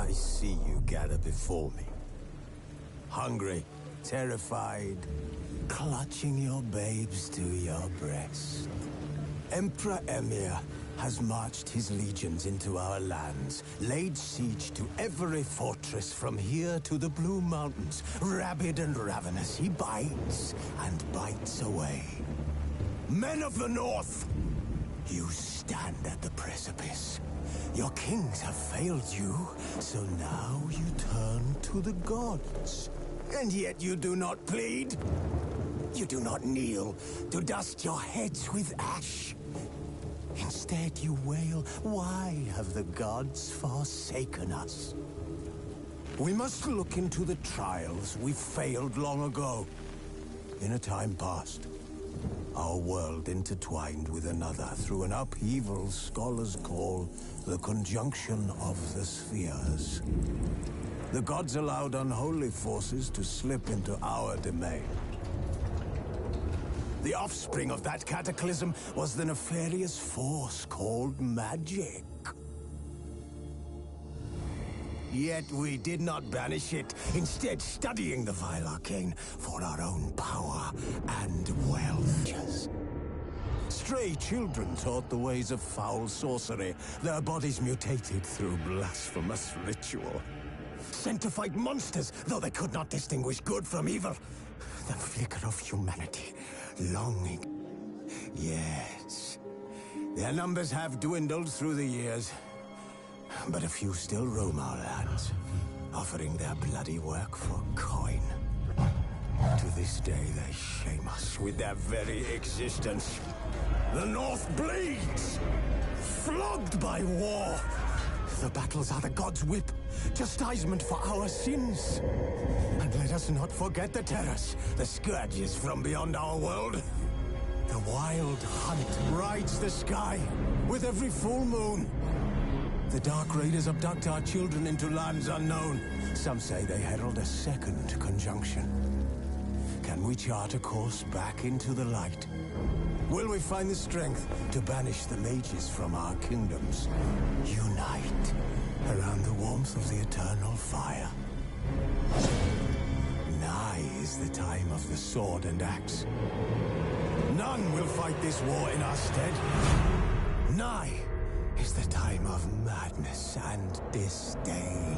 I see you gather before me. Hungry, terrified, clutching your babes to your breast. Emperor Emir has marched his legions into our lands, laid siege to every fortress from here to the Blue Mountains. Rabid and ravenous, he bites and bites away. Men of the North, you stand at the precipice. Your kings have failed you, so now you turn to the gods. And yet you do not plead. You do not kneel to dust your heads with ash. Instead you wail, why have the gods forsaken us? We must look into the trials we failed long ago. In a time past, our world intertwined with another through an upheaval scholars call the conjunction of the spheres. The gods allowed unholy forces to slip into our domain. The offspring of that cataclysm was the nefarious force called magic. Yet we did not banish it, instead studying the vile arcane for our own power and wealth. Stray children taught the ways of foul sorcery, their bodies mutated through blasphemous ritual. Sent to fight monsters, though they could not distinguish good from evil. The flicker of humanity, longing. Yes, their numbers have dwindled through the years. But a few still roam our lands, offering their bloody work for coin. To this day, they shame us with their very existence. The North bleeds, flogged by war. The battles are the gods' whip, chastisement for our sins. And let us not forget the terrors, the scourges from beyond our world. The wild hunt rides the sky with every full moon. The Dark Raiders abduct our children into lands unknown. Some say they herald a second conjunction. Can we chart a course back into the light? Will we find the strength to banish the mages from our kingdoms? Unite around the warmth of the eternal fire. Nigh is the time of the sword and axe. None will fight this war in our stead. Nigh is the time of madness and disdain.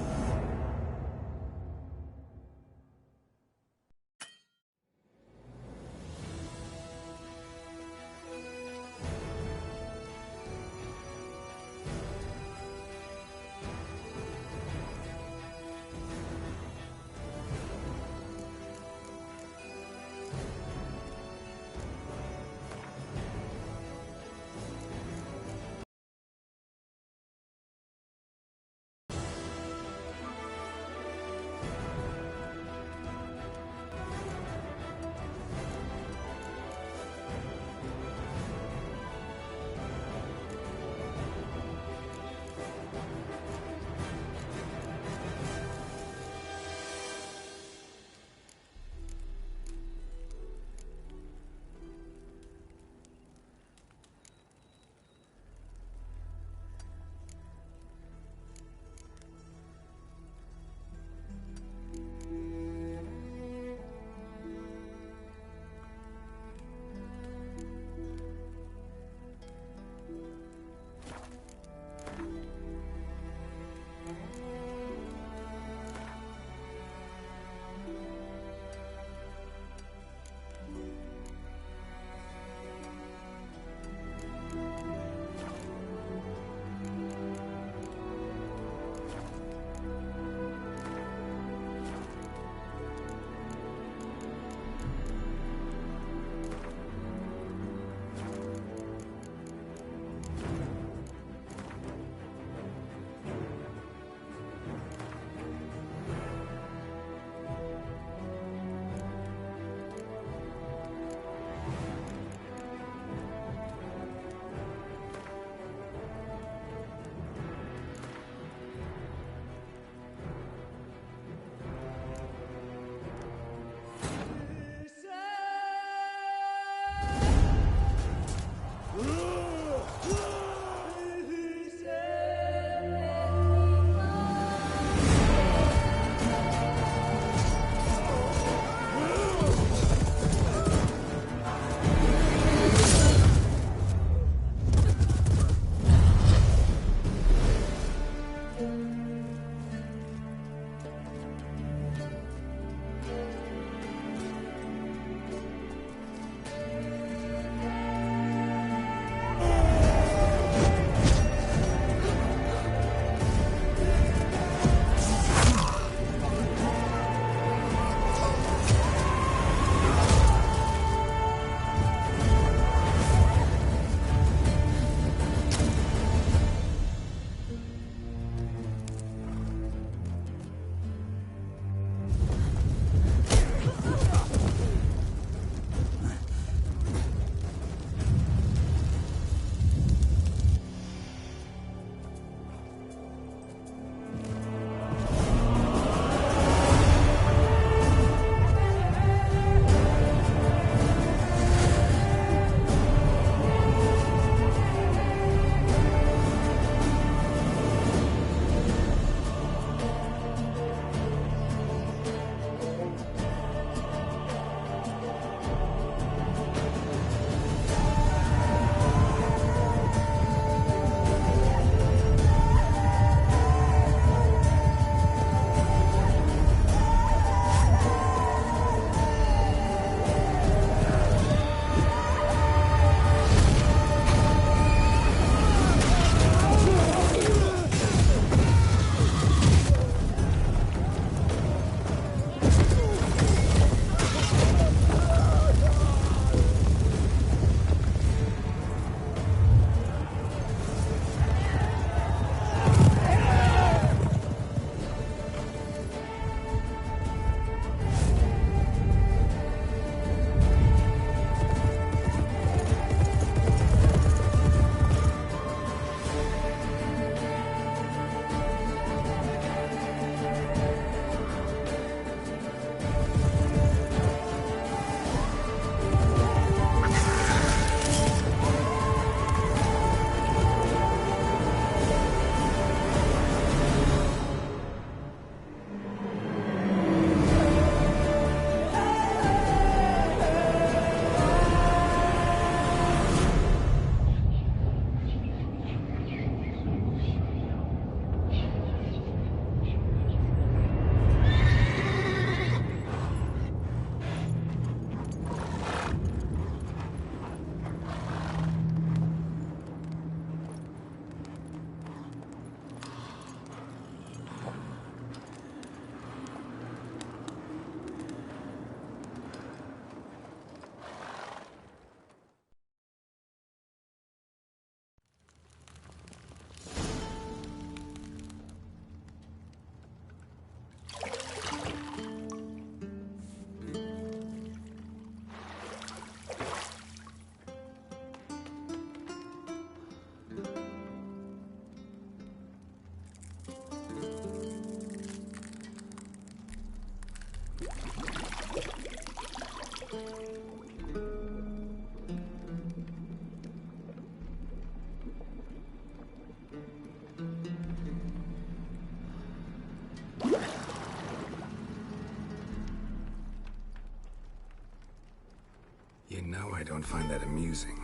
I don't find that amusing.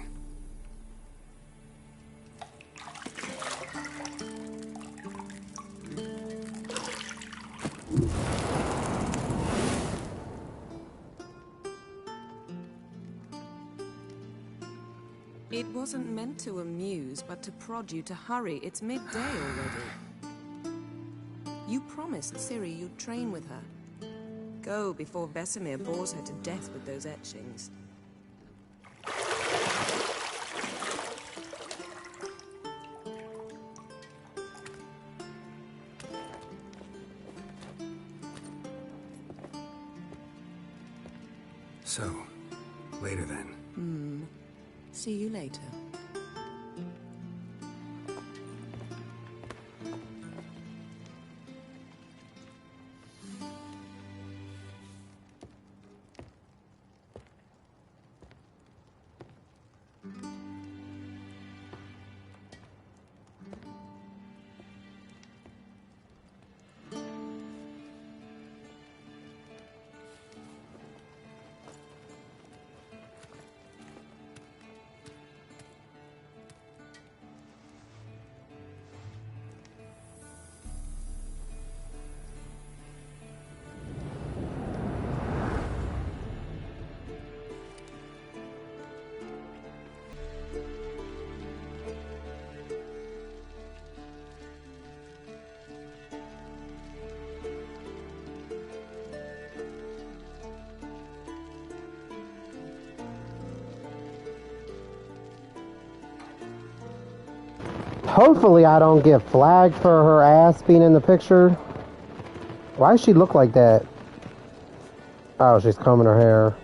It wasn't meant to amuse, but to prod you to hurry. It's midday already. You promised Ciri you'd train with her. Go before Vesemir bores her to death with those etchings. So, later then. See you later. Hopefully I don't get flagged for her ass being in the picture. Why does she look like that? Oh, she's combing her hair.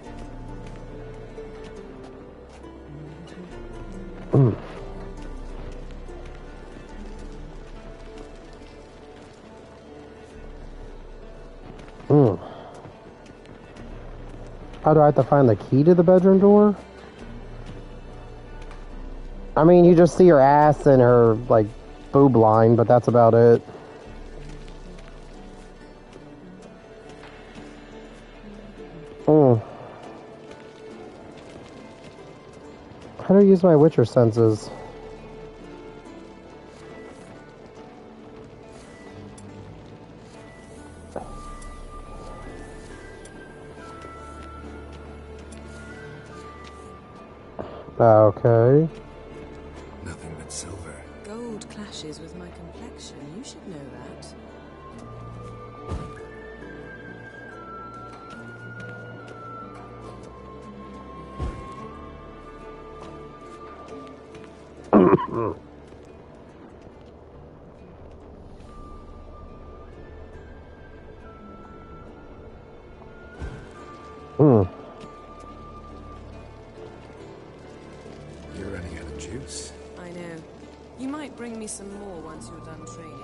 How do I have to find the key to the bedroom door? I mean, you just see her ass and her, like, boob line, but that's about it. How do I use my Witcher senses? Okay. Nothing but silver. Gold clashes with my complexion. You should know that. You're running out of juice. I know. You might bring me some more once you're done training.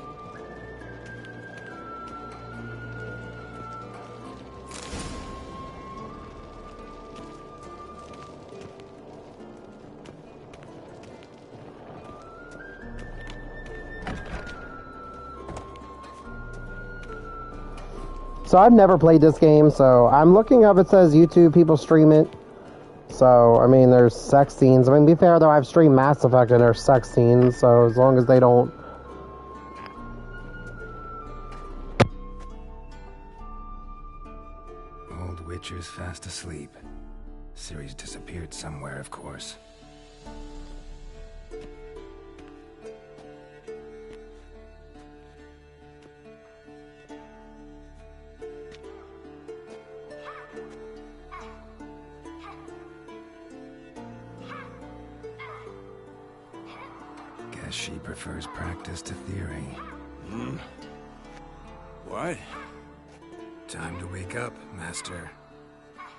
So I've never played this game, so I'm looking up, it says YouTube, people stream it. So, I mean, there's sex scenes. I mean, to be fair, though, I've streamed Mass Effect and there's sex scenes, so as long as they don't... Old Witcher's fast asleep. Ciri's disappeared somewhere, of course. Guess she prefers practice to theory. What? Time to wake up, Master.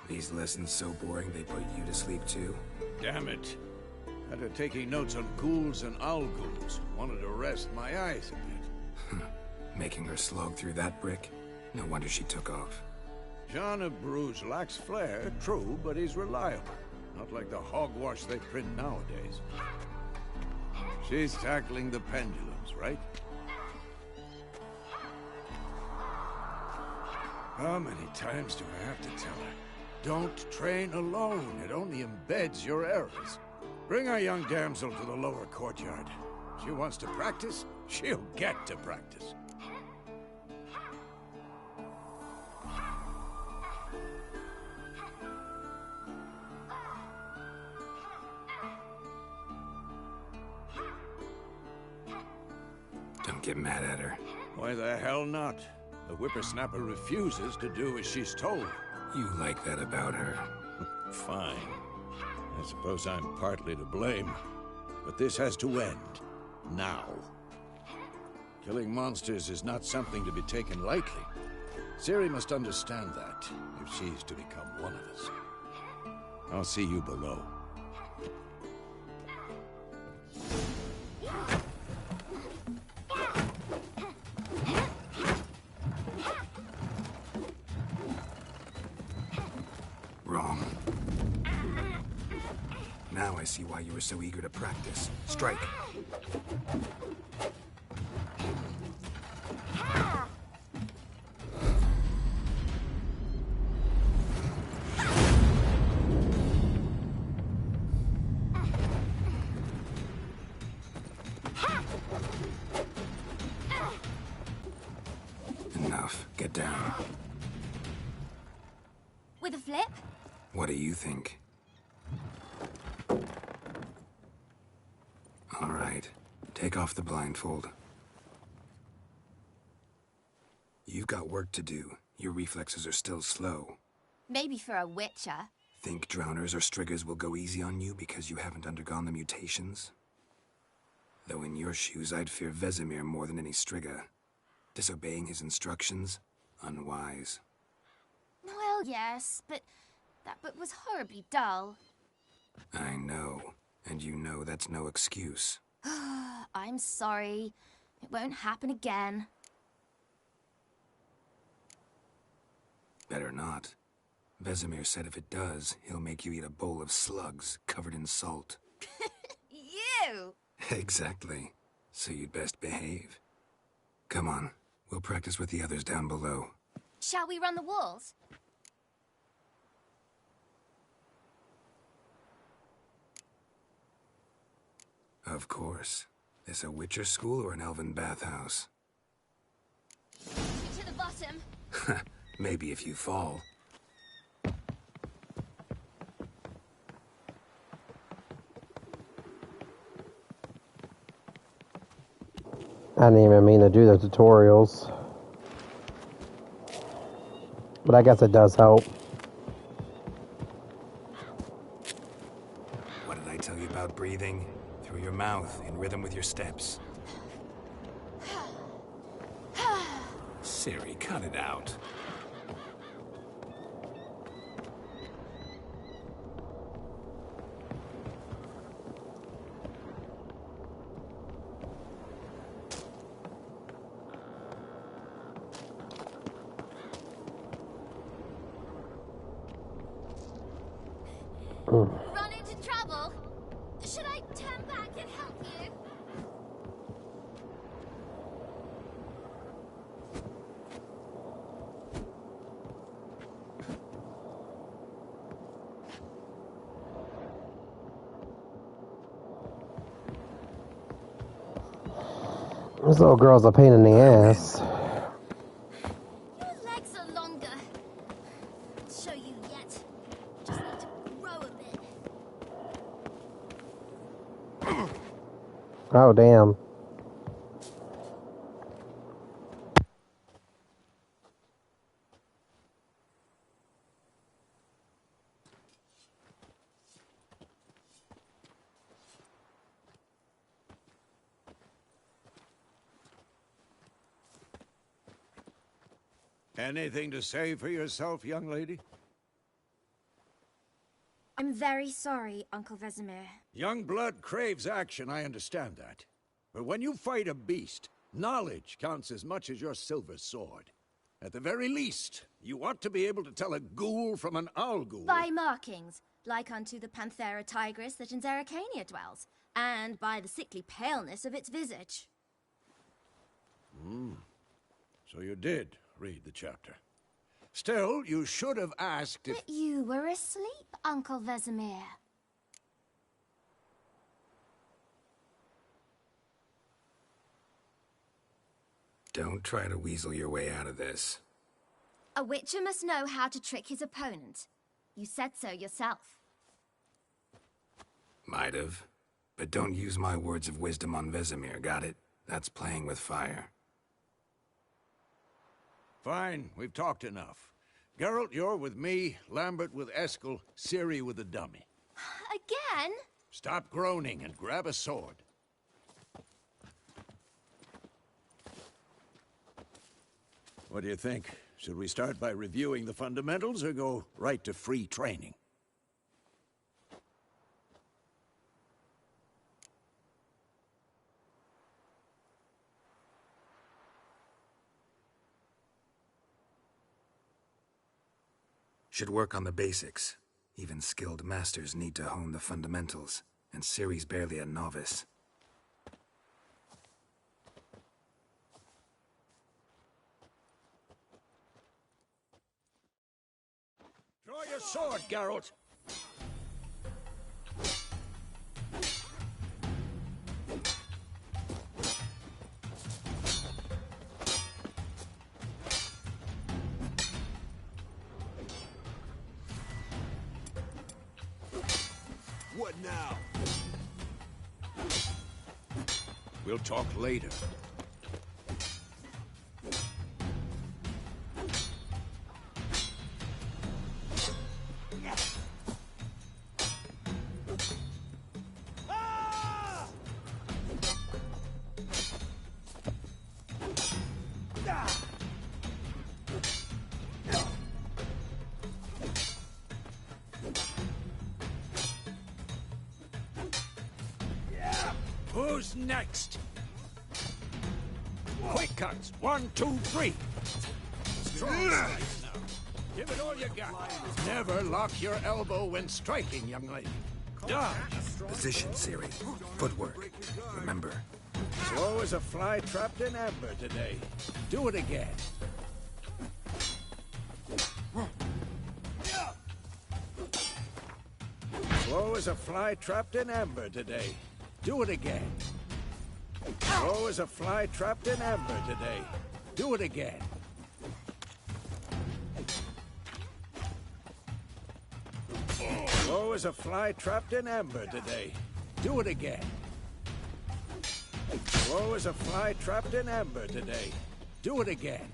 These lessons so boring they put you to sleep too. Damn it. After taking notes on ghouls and owl ghouls, wanted to rest my eyes a bit. Making her slog through that brick? No wonder she took off. John of Bruges lacks flair, true, but he's reliable. Not like the hogwash they print nowadays. She's tackling the pendulums, right? How many times do I have to tell her? Don't train alone. It only embeds your errors. Bring our young damsel to the lower courtyard. She wants to practice, she'll get to practice. Don't get mad at her. Why the hell not? The whippersnapper refuses to do as she's told. You like that about her. Fine. I suppose I'm partly to blame. But this has to end. Now. Killing monsters is not something to be taken lightly. Ciri must understand that, if she's to become one of us. I'll see you below. Wrong. Now I see why you were so eager to practice. Strike. Enough. Get down. With a flip? What do you think? All right. Take off the blindfold. You've got work to do. Your reflexes are still slow. Maybe for a witcher. Think drowners or striggers will go easy on you because you haven't undergone the mutations? Though in your shoes, I'd fear Vesemir more than any strigger. Disobeying his instructions? Unwise. Well, yes, but that book was horribly dull. I know. And you know that's no excuse. I'm sorry. It won't happen again. Better not. Vesemir said if it does, he'll make you eat a bowl of slugs covered in salt. You! Exactly. So you'd best behave. Come on. We'll practice with the others down below. Shall we run the walls? Of course. This a Witcher school or an elven bathhouse? To the bottom. Maybe if you fall. I didn't even mean to do the tutorials. But I guess it does help. What did I tell you about breathing? Through your mouth, in rhythm with your steps. Ciri, cut it out. Run into trouble? Should I turn back and help you? This little girl's a pain in the ass. Your legs are longer. I'll show you yet. Just need to grow a bit. Oh, damn. Anything to say for yourself, young lady? I'm very sorry, Uncle Vesemir. Young blood craves action, I understand that. But when you fight a beast, knowledge counts as much as your silver sword. At the very least, you ought to be able to tell a ghoul from an owl ghoul. By markings, like unto the Panthera tigris that in Zerrikania dwells, and by the sickly paleness of its visage. So you did read the chapter. Still, you should have asked if... But you were asleep, Uncle Vesemir. Don't try to weasel your way out of this. A witcher must know how to trick his opponent. You said so yourself. Might have. But don't use my words of wisdom on Vesemir, got it? That's playing with fire. Fine, we've talked enough. Geralt, you're with me, Lambert with Eskel, Ciri with the dummy. Again? Stop groaning and grab a sword. What do you think? Should we start by reviewing the fundamentals or go right to free training? Should work on the basics. Even skilled masters need to hone the fundamentals, and Ciri's barely a novice. Draw your sword, Geralt! What now? We'll talk later. Who's next? Quick cuts. 1, 2, 3. Strong strikes now. Give it all you got. Never lock your elbow when striking, young lady. Dodge. Position, Ciri. Footwork. Remember. Slow as a fly trapped in amber today. Do it again. Slow as a fly trapped in amber today. Do it again. Slow as a fly trapped in amber today. Do it again. Slow as a fly trapped in amber today. Do it again. Slow as a fly trapped in amber today. Do it again.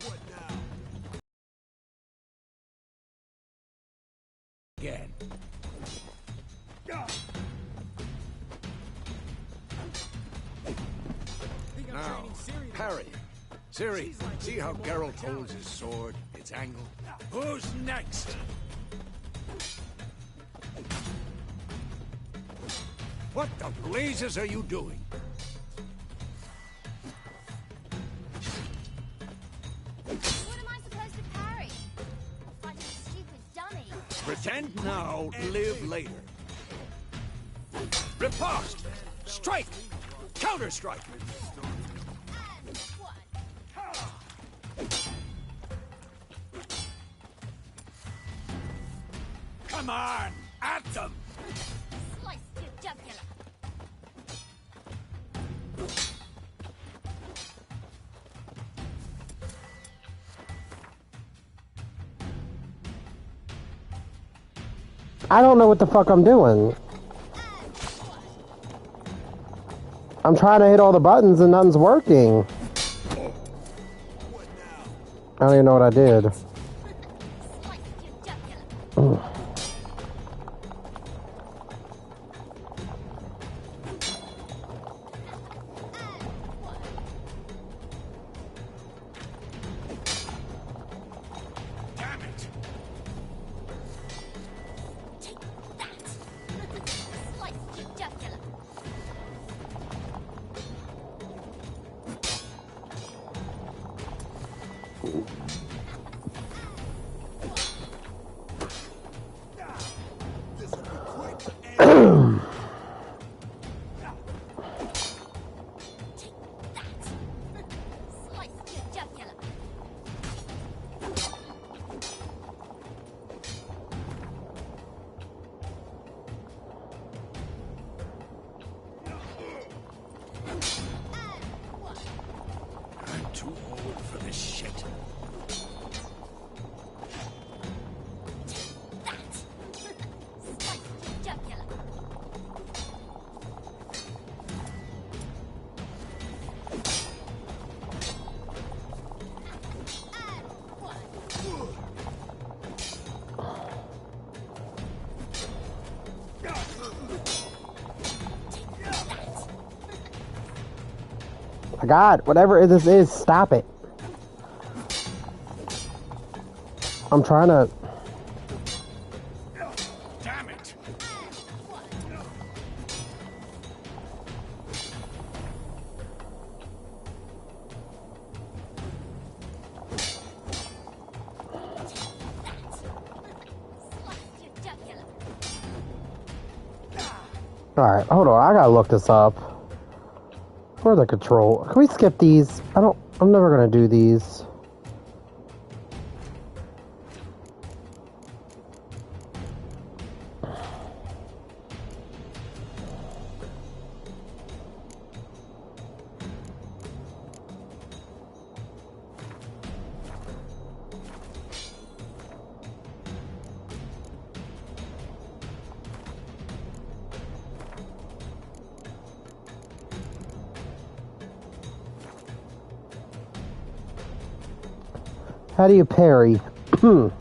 Again. Now, parry. Ciri, see how Geralt holds his sword, its angle? Who's next? What the blazes are you doing? What am I supposed to parry? Fighting a stupid dummy. Pretend now, live later. Riposte! Strike! Counter-strike! And one. Come on! At them! Slice your jugular. I don't know what the fuck I'm doing. I'm trying to hit all the buttons and nothing's working. I don't even know what I did. Slice your jugular. Damn it! Take that. Slice your jugular. Slice your jugular. too old for this shit. My God, whatever this is, stop it. I'm trying to... Damn it! Alright, hold on, I gotta look this up. Where's the control? Can we skip these? I'm never gonna do these. How do you parry? Oh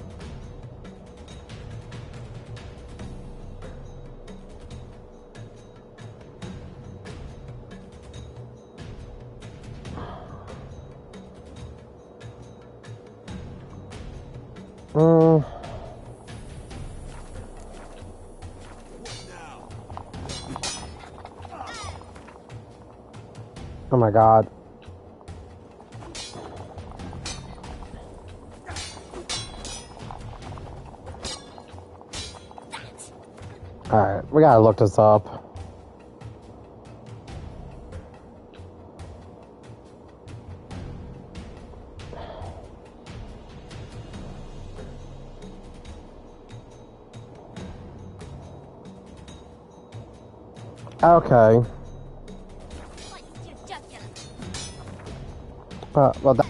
my God. Alright, we gotta look this up. Okay. Well, that...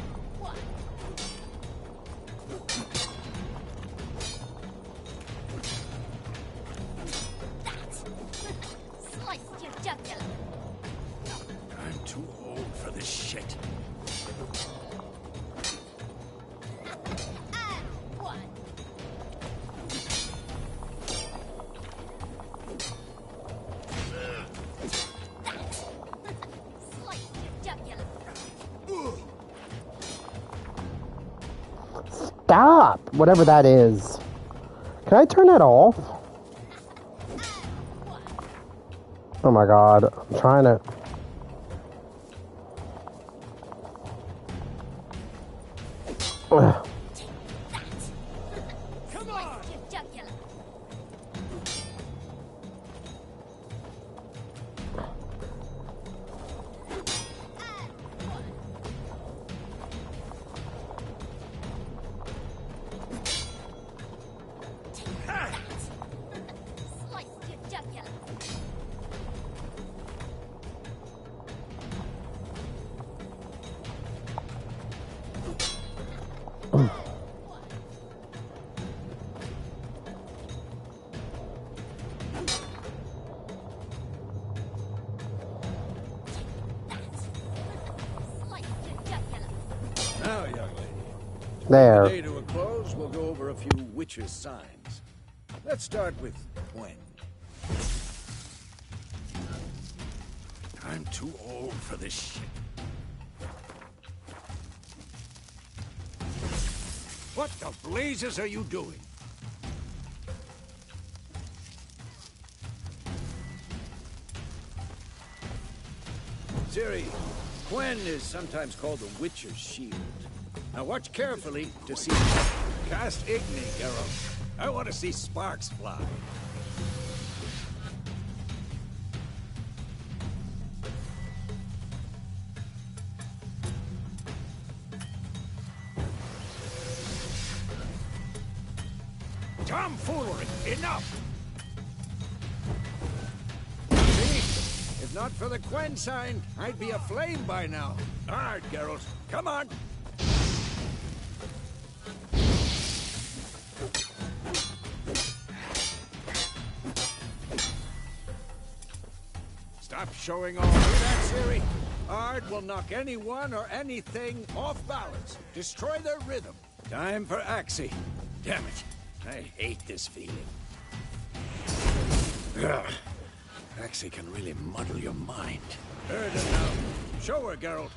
I'm too old for this shit. Stop! Whatever that is. Can I turn that off? Oh my God. I'm trying to... Ugh. Come on! Now, young lady. There. Day to a close, we'll go over a few witches' signs. Let's start with Gwen. I'm too old for this shit. What the blazes are you doing? Ciri, Gwen is sometimes called the Witcher's Shield. Now watch carefully to see... Cast Igni, Geralt. I want to see sparks fly. Tomfoolery! Enough! See? If not for the Quen sign, I'd be aflame by now. All right, Geralt, come on. Stop showing off. Hear that, Ciri? Ard will knock anyone or anything off balance. Destroy their rhythm. Time for Axie. Damn it. I hate this feeling. Ugh. Axie can really muddle your mind. Heard it now. Show her, Geralt.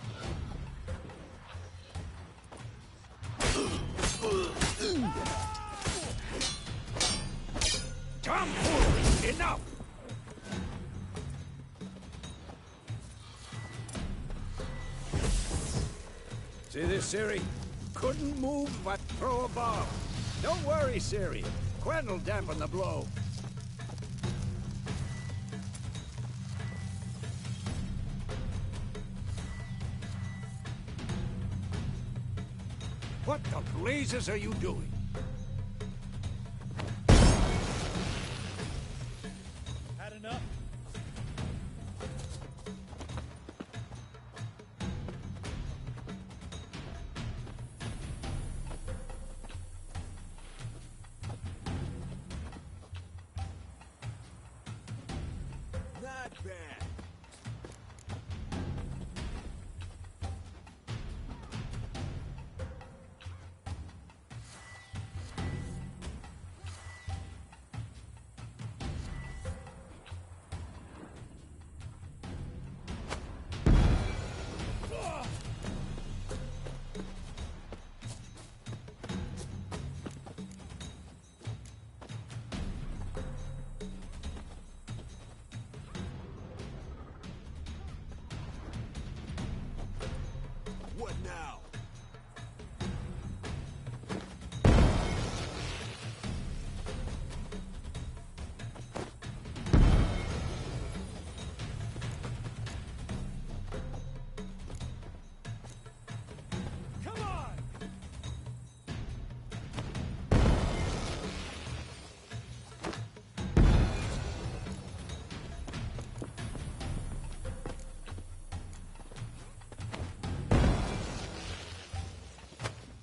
Tomfoolery! Enough! See this, Ciri? Couldn't move but throw a bomb. Don't worry, Ciri. Quen will dampen the blow. What the blazes are you doing? Had enough? Not bad. What now? Come on!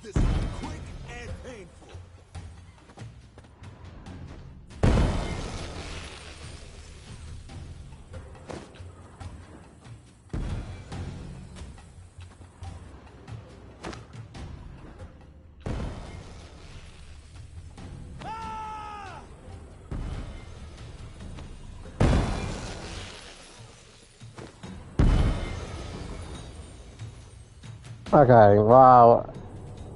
This is quick and painful. Okay, wow.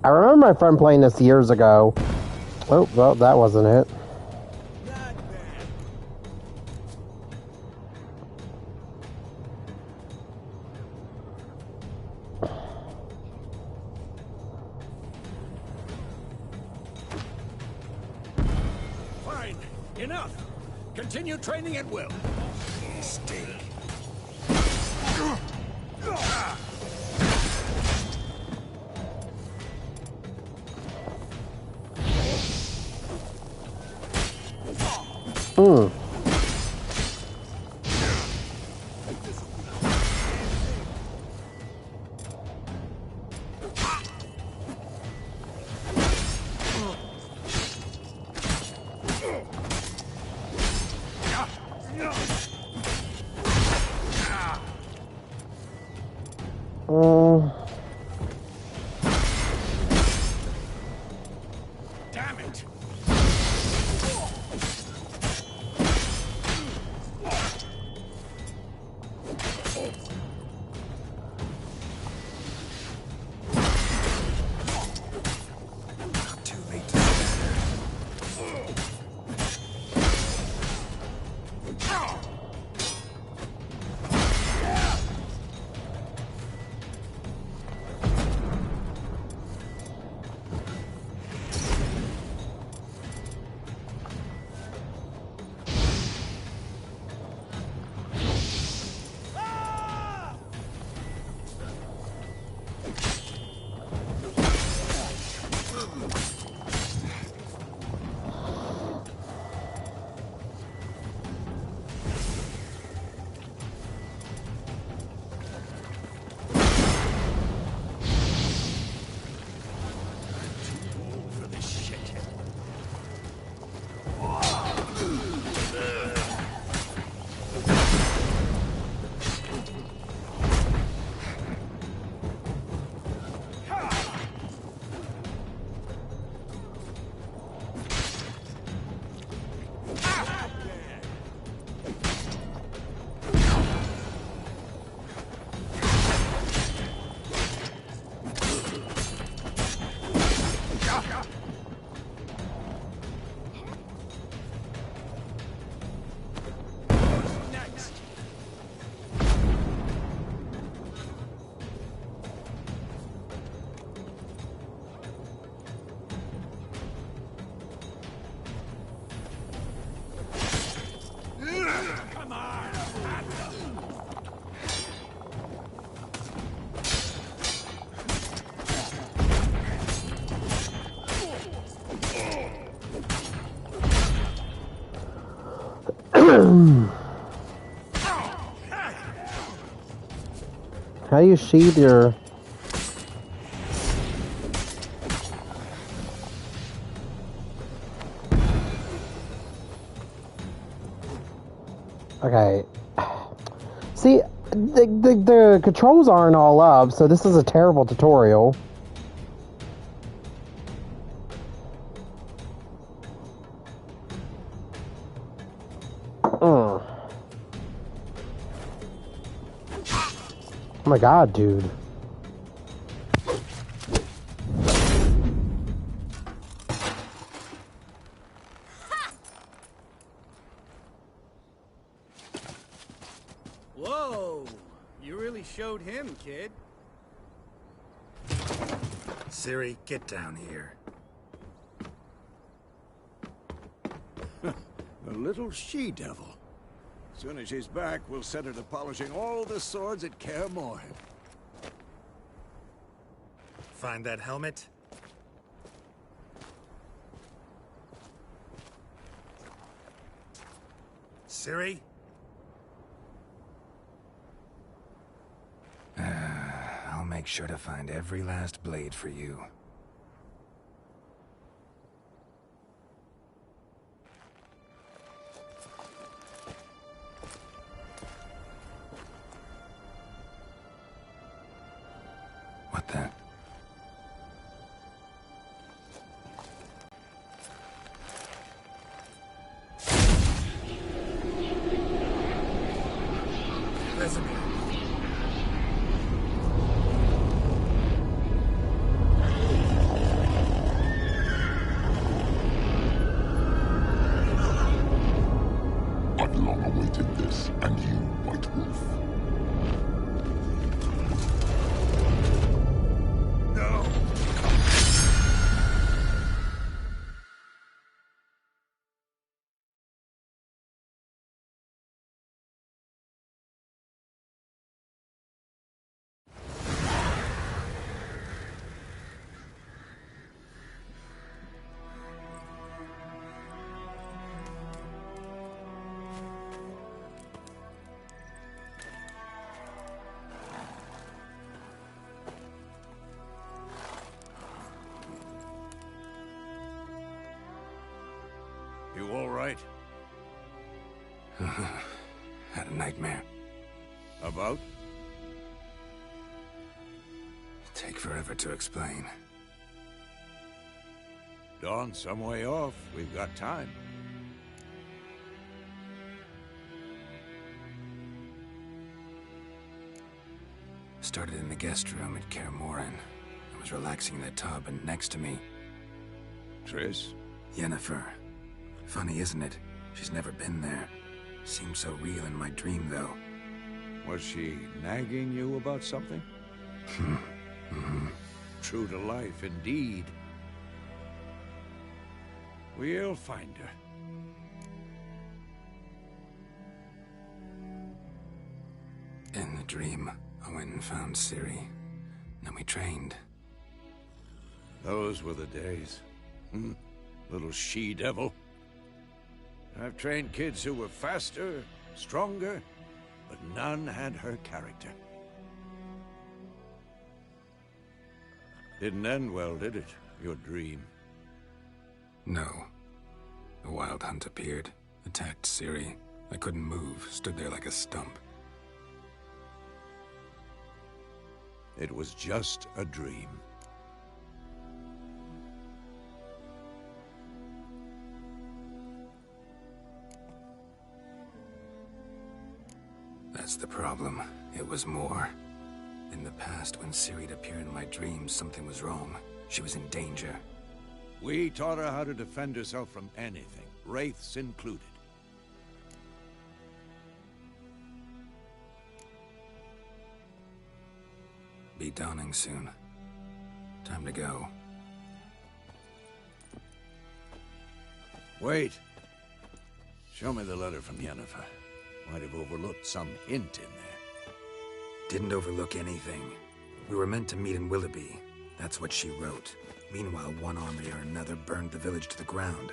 I remember my friend playing this years ago. Oh, well, that wasn't it. Not bad. Fine. Enough. Continue training at will. Mistake. Hmm. Damn it. How do you sheathe your... Okay. See, the controls aren't all up, so this is a terrible tutorial. Oh my god, dude. Whoa! You really showed him, kid. Ciri, get down here. A little she-devil. As soon as she's back, we'll set her to polishing all the swords at Kaer Morhen. Find that helmet? Ciri? I'll make sure to find every last blade for you. What the? Vesemir. I've long awaited this, and you, White Wolf. No! You all right? Had a nightmare. About? Take forever to explain. Dawn's some way off. We've got time. Started in the guest room at Kaer Morhen. I was relaxing in the tub, and next to me, Triss? Yennefer. Funny, isn't it? She's never been there. Seemed so real in my dream, though. Was she nagging you about something? True to life, indeed. We'll find her. In the dream, I went and found Ciri. Then we trained. Those were the days. Little she-devil. I've trained kids who were faster, stronger, but none had her character. Didn't end well, did it? Your dream? No. A wild hunt appeared, attacked Ciri. I couldn't move, stood there like a stump. It was just a dream. That's the problem. It was more. In the past, when Ciri'd appear in my dreams, something was wrong. She was in danger. We taught her how to defend herself from anything, wraiths included. Be dawning soon. Time to go. Wait. Show me the letter from Yennefer. Might have overlooked some hint in there. Didn't overlook anything. We were meant to meet in Willoughby. That's what she wrote. Meanwhile, one army or another burned the village to the ground.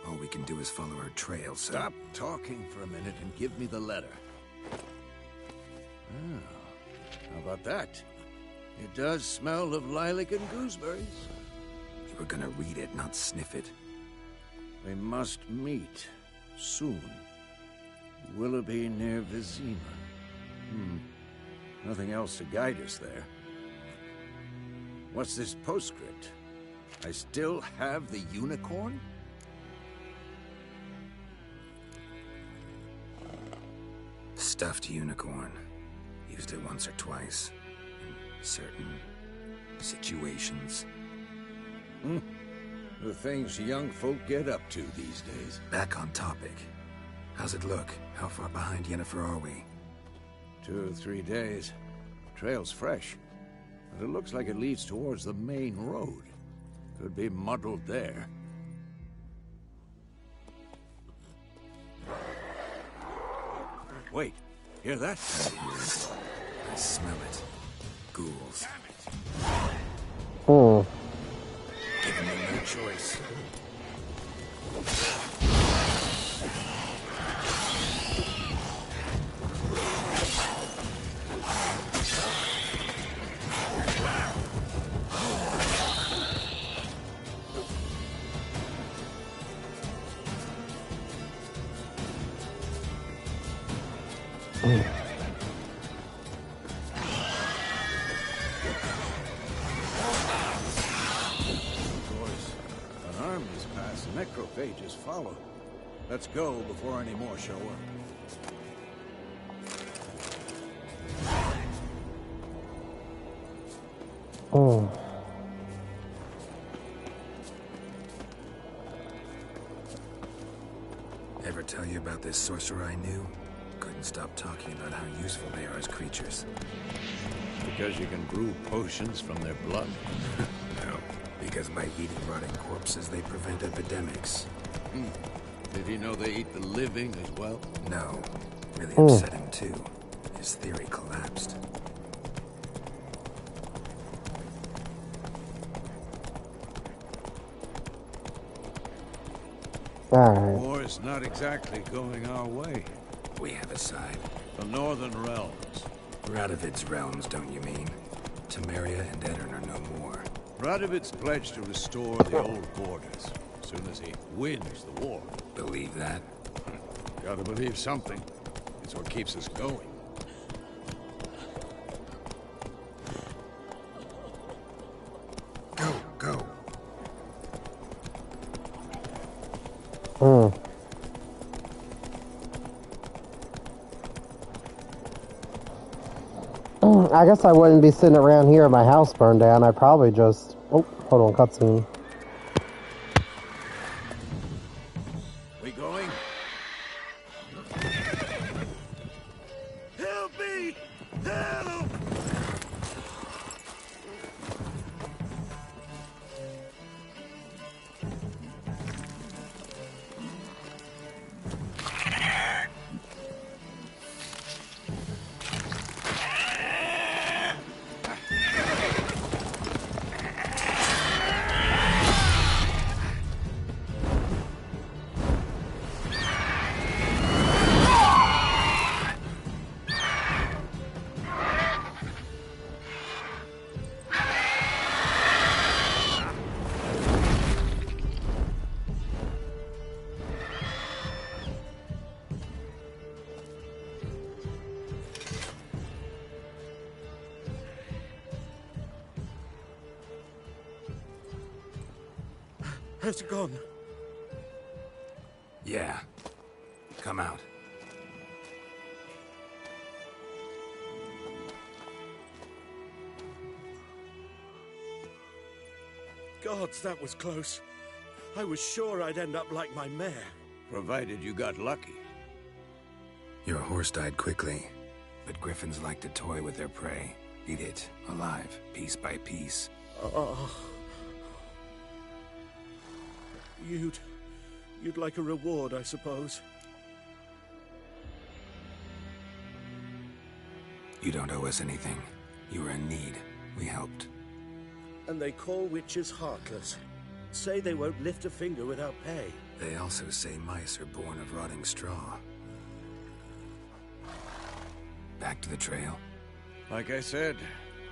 All we can do is follow her trail, so... Stop talking for a minute and give me the letter. Oh, how about that? It does smell of lilac and gooseberries. You were gonna read it, not sniff it. We must meet soon. Willoughby near Vizima. Nothing else to guide us there. What's this postscript? I still have the unicorn? Stuffed unicorn. Used it once or twice. In certain situations. The things young folk get up to these days. Back on topic. How's it look? How far behind Yennefer are we? 2 or 3 days. Trail's fresh. But it looks like it leads towards the main road. Could be muddled there. Wait, hear that? I smell it. Ghouls. Hmm. Giving me no choice. Necrophages follow. Let's go before any more show up. Oh. Ever tell you about this sorcerer I knew? Couldn't stop talking about how useful they are as creatures. Because you can brew potions from their blood? No. Because by eating rotting corpses, they prevent epidemics. Did he know they eat the living as well? No. Really upset him, too. His theory collapsed. Alright. War's not exactly going our way. We have a side. The Northern Realms. Radovid's realms, don't you mean? Temeria and Edirn are no more. Radovid's pledged to restore the old borders, as soon as he wins the war. Believe that? Gotta believe something. It's what keeps us going. Go, go. I guess I wouldn't be sitting around here if my house burned down. I'd probably just... Oh, hold on, cutscene. We going? Help me! Help! Has it gone? Yeah. Come out. Gods, that was close. I was sure I'd end up like my mare. Provided you got lucky. Your horse died quickly, but griffins like to toy with their prey. Eat it, alive, piece by piece. Oh. You'd like a reward, I suppose. You don't owe us anything. You were in need. We helped. And they call witches heartless. say they won't lift a finger without pay. They also say mice are born of rotting straw. Back to the trail. Like I said,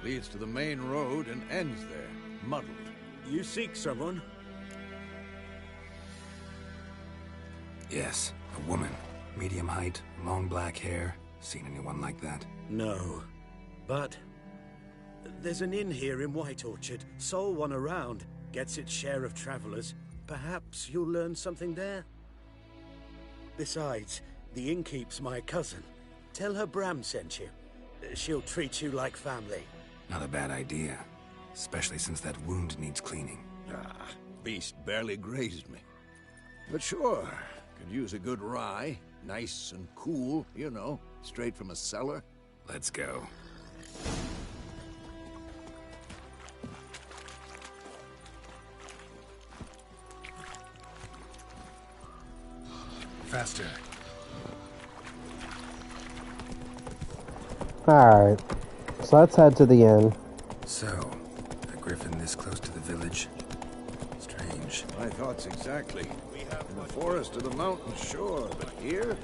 leads to the main road and ends there, muddled. You seek someone? Yes, a woman. Medium height, long black hair. Seen anyone like that? No. But there's an inn here in White Orchard. Sole one around. Gets its share of travelers. Perhaps you'll learn something there? Besides, the innkeep's my cousin. Tell her Bram sent you. She'll treat you like family. Not a bad idea. Especially since that wound needs cleaning. Ah, beast barely grazed me. But sure, could use a good rye. Nice and cool, you know, straight from a cellar. Let's go. Faster. Alright. So let's head to the inn. So, a griffin this close to the village? Strange. My thoughts exactly. In the forest or the mountain, sure, but here?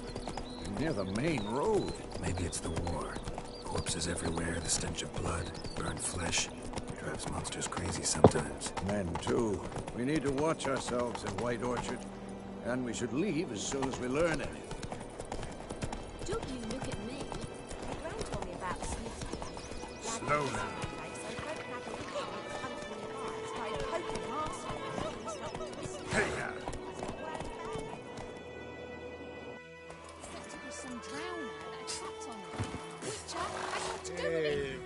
Near the main road. Maybe it's the war. Corpses everywhere, the stench of blood, burned flesh. Drives monsters crazy sometimes. Men, too. We need to watch ourselves in White Orchard. And we should leave as soon as we learn anything. Don't you look at me. My grand told me about Smith. Slowly. Hey, Some drowner that trapped on it. Witcher, I got to do with it.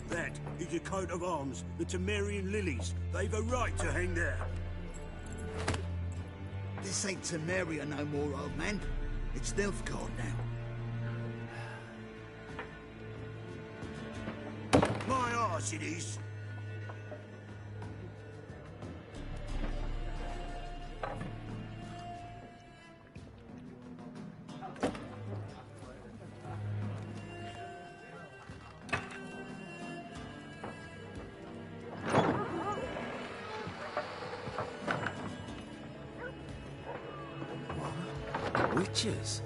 That is a coat of arms, the Temerian lilies. They've a right to hang there. This ain't Temeria no more, old man. It's Nilfgaard now. My arse it is. Witches?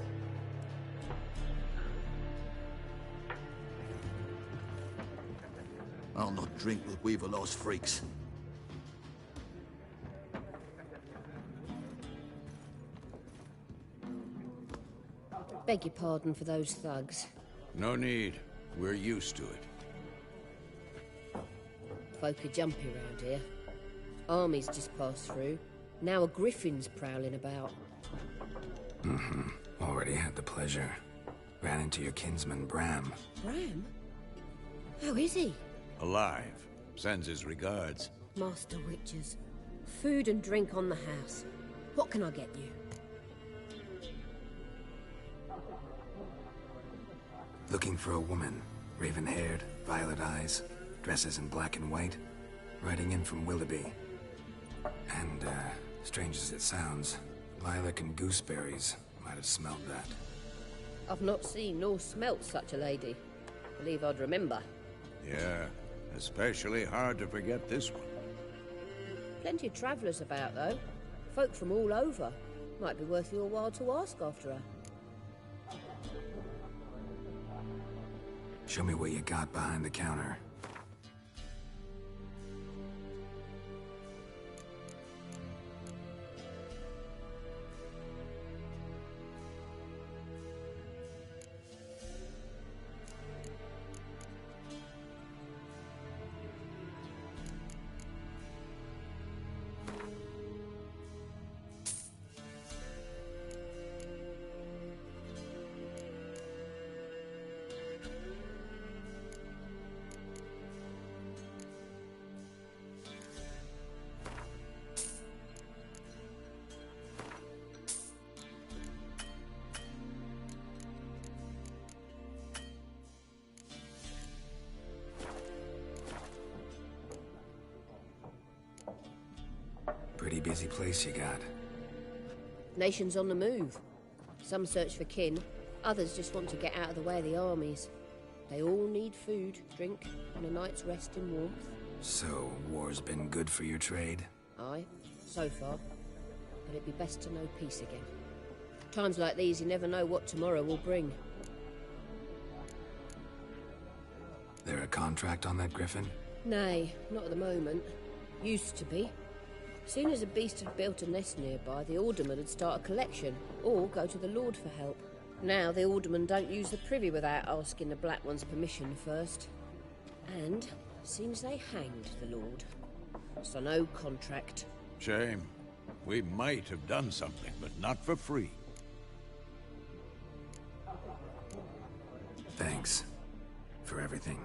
I'll not drink with Weaverlost freaks. Beg your pardon for those thugs. No need. We're used to it. Folk are jumpy round here. Armies just passed through. Now a griffin's prowling about. Mm-hmm. Already had the pleasure. Ran into your kinsman, Bram. Bram? How is he? Alive. Sends his regards. Master Witchers. Food and drink on the house. What can I get you? Looking for a woman. Raven-haired, violet eyes, dresses in black and white. Riding in from Willoughby. And, strange as it sounds, lilac and gooseberries. Might have smelled that. I've not seen nor smelt such a lady. Believe I'd remember. Yeah, especially hard to forget this one. Plenty of travellers about, though. Folk from all over. Might be worth your while to ask after her. Show me what you got behind the counter. Pretty busy place you got. Nations on the move. Some search for kin, others just want to get out of the way of the armies. They all need food, drink, and a night's rest in warmth. So, war's been good for your trade? Aye, so far. But it'd be best to know peace again. Times like these, you never know what tomorrow will bring. There a contract on that Griffin? Nay, not at the moment. Used to be. Soon as a beast had built a nest nearby, the alderman would start a collection, or go to the Lord for help. Now the aldermen don't use the privy without asking the Black One's permission first. And seems they hanged the Lord. So no contract. Shame. We might have done something, but not for free. Thanks. For everything.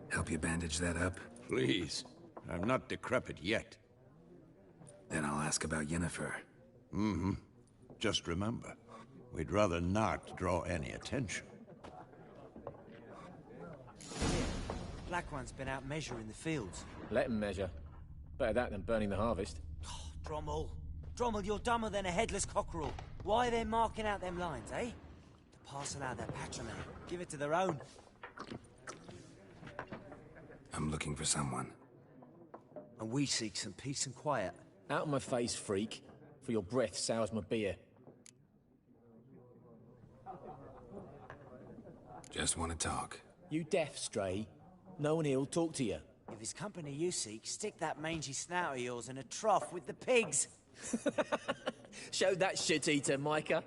Help you bandage that up? Please. I'm not decrepit yet. Then I'll ask about Yennefer. Mm-hmm. Just remember, we'd rather not draw any attention. Black One's been out measuring the fields. Let him measure. Better that than burning the harvest. Oh, Drommel. Drommel, you're dumber than a headless cockerel. Why are they marking out them lines, eh? To parcel out their patrimony. Give it to their own. I'm looking for someone. And we seek some peace and quiet. Out of my face, freak. For your breath sours my beer. Just want to talk. You deaf, Stray? No one here'll talk to you. If it's company you seek, stick that mangy snout of yours in a trough with the pigs. Show that shit-eater, Micah.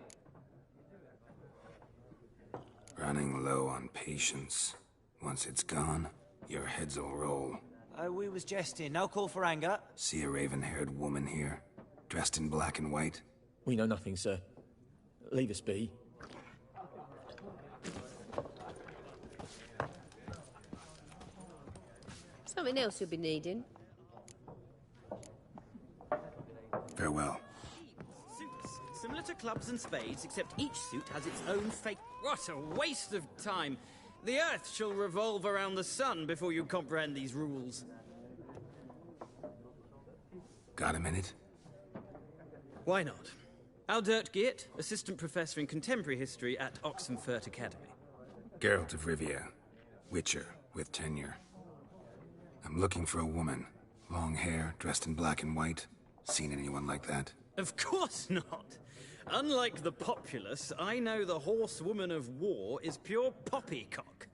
Running low on patience. Once it's gone, your heads'll roll. Oh, we was jesting. No call for anger. See a raven-haired woman here, dressed in black and white? We know nothing, sir. Leave us be. Something else you'll be needing. Farewell. Suits. Similar to clubs and spades, except each suit has its own fate. What a waste of time! The Earth shall revolve around the sun before you comprehend these rules. Got a minute? Why not? Aldert Geert, Assistant Professor in Contemporary History at Oxenfurt Academy. Geralt of Rivia. Witcher, with tenure. I'm looking for a woman. Long hair, dressed in black and white. Seen anyone like that? Of course not! Unlike the populace, I know the horsewoman of war is pure poppycock.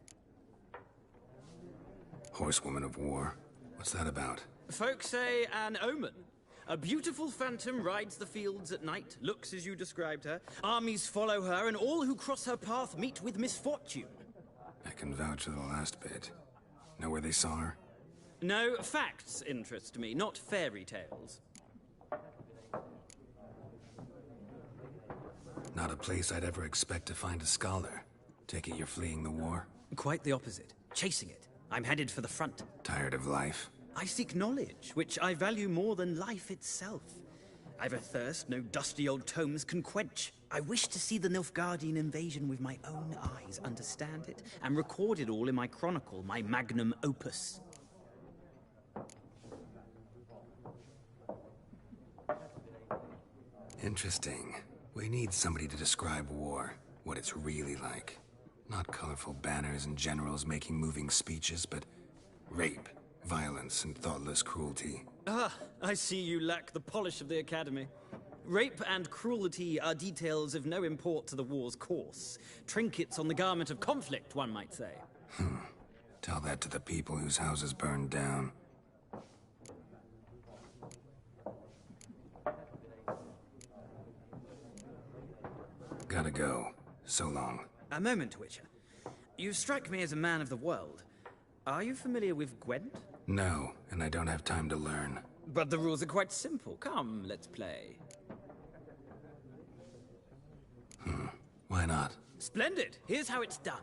Horsewoman of war? What's that about? Folk say an omen. A beautiful phantom rides the fields at night, looks as you described her. Armies follow her, and all who cross her path meet with misfortune. I can vouch for the last bit. Know where they saw her? No, facts interest me, not fairy tales. Not a place I'd ever expect to find a scholar. Take it you're fleeing the war? Quite the opposite. Chasing it. I'm headed for the front. Tired of life? I seek knowledge, which I value more than life itself. I've a thirst no dusty old tomes can quench. I wish to see the Nilfgaardian invasion with my own eyes, understand it, and record it all in my chronicle, my magnum opus. Interesting. We need somebody to describe war, what it's really like. Not colorful banners and generals making moving speeches, but rape, violence, and thoughtless cruelty. Ah, I see you lack the polish of the Academy. Rape and cruelty are details of no import to the war's course. Trinkets on the garment of conflict, one might say. Tell that to the people whose houses burned down. Gotta go. So long. A moment, Witcher. You strike me as a man of the world. Are you familiar with Gwent? No, and I don't have time to learn. But the rules are quite simple. Come, let's play. Why not? Splendid! Here's how it's done.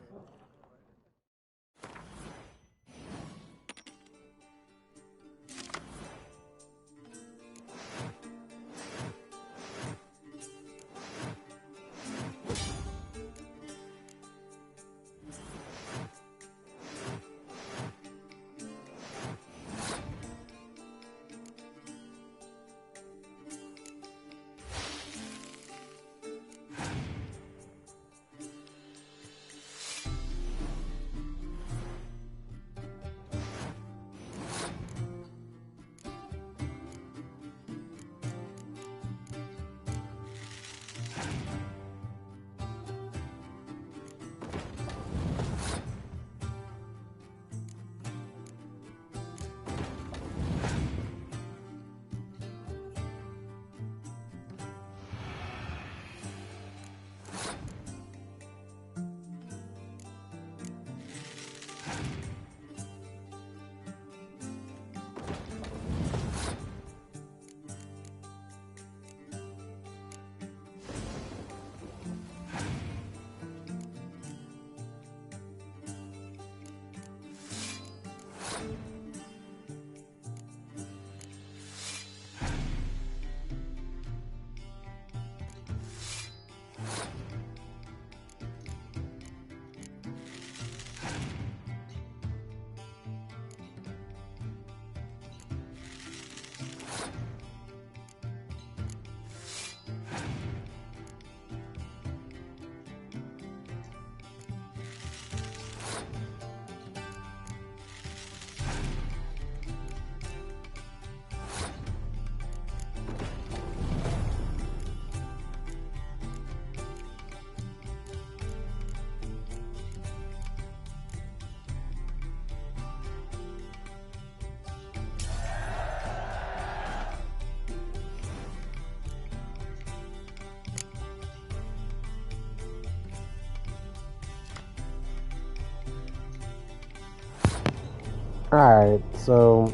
Alright, so...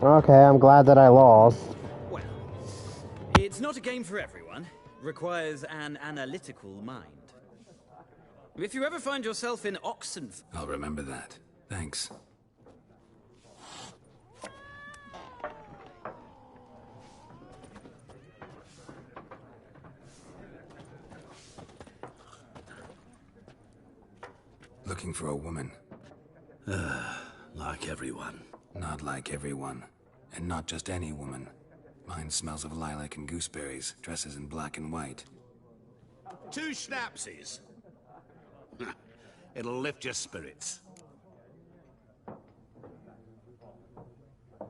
Okay, I'm glad that I lost. Well, it's not a game for everyone. Requires an analytical mind. If you ever find yourself in Oxenford... I'll remember that. Thanks. Looking for a woman. Like everyone. Not like everyone. And not just any woman. Mine smells of lilac and gooseberries, dresses in black and white. 2 schnapsies. It'll lift your spirits.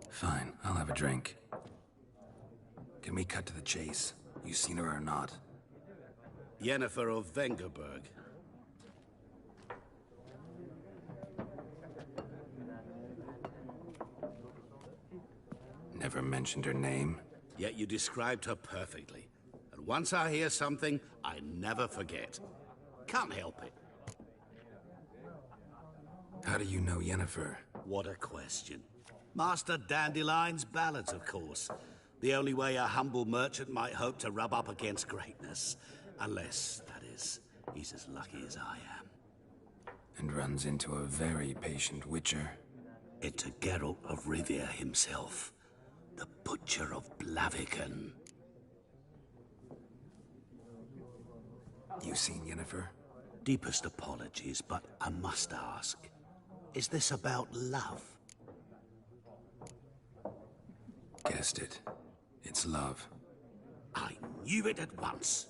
Fine, I'll have a drink. Can we cut to the chase? You seen her or not? Yennefer of Vengerberg. Never mentioned her name. Yet you described her perfectly. And once I hear something, I never forget. Can't help it. How do you know Yennefer? What a question. Master Dandelion's ballads, of course. The only way a humble merchant might hope to rub up against greatness. Unless, that is, he's as lucky as I am. And runs into a very patient witcher. Into Geralt of Rivia himself. The Butcher of Blaviken. You seen Yennefer? Deepest apologies, but I must ask. Is this about love? Guessed it. It's love. I knew it at once.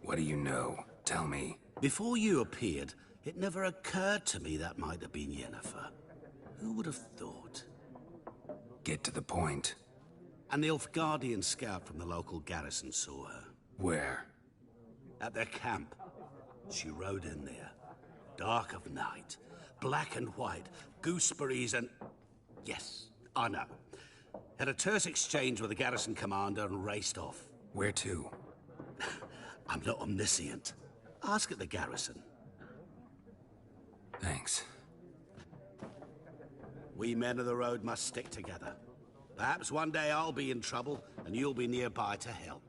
What do you know? Tell me. Before you appeared, it never occurred to me that might have been Yennefer. Who would have thought? Get to the point. An Nilfgaardian scout from the local garrison saw her. Where? At their camp. She rode in there. Dark of night. Black and white. Gooseberries and... Yes, I know. Had a terse exchange with the garrison commander and raced off. Where to? I'm not omniscient. Ask at the garrison. Thanks. We men of the road must stick together. Perhaps one day I'll be in trouble, and you'll be nearby to help.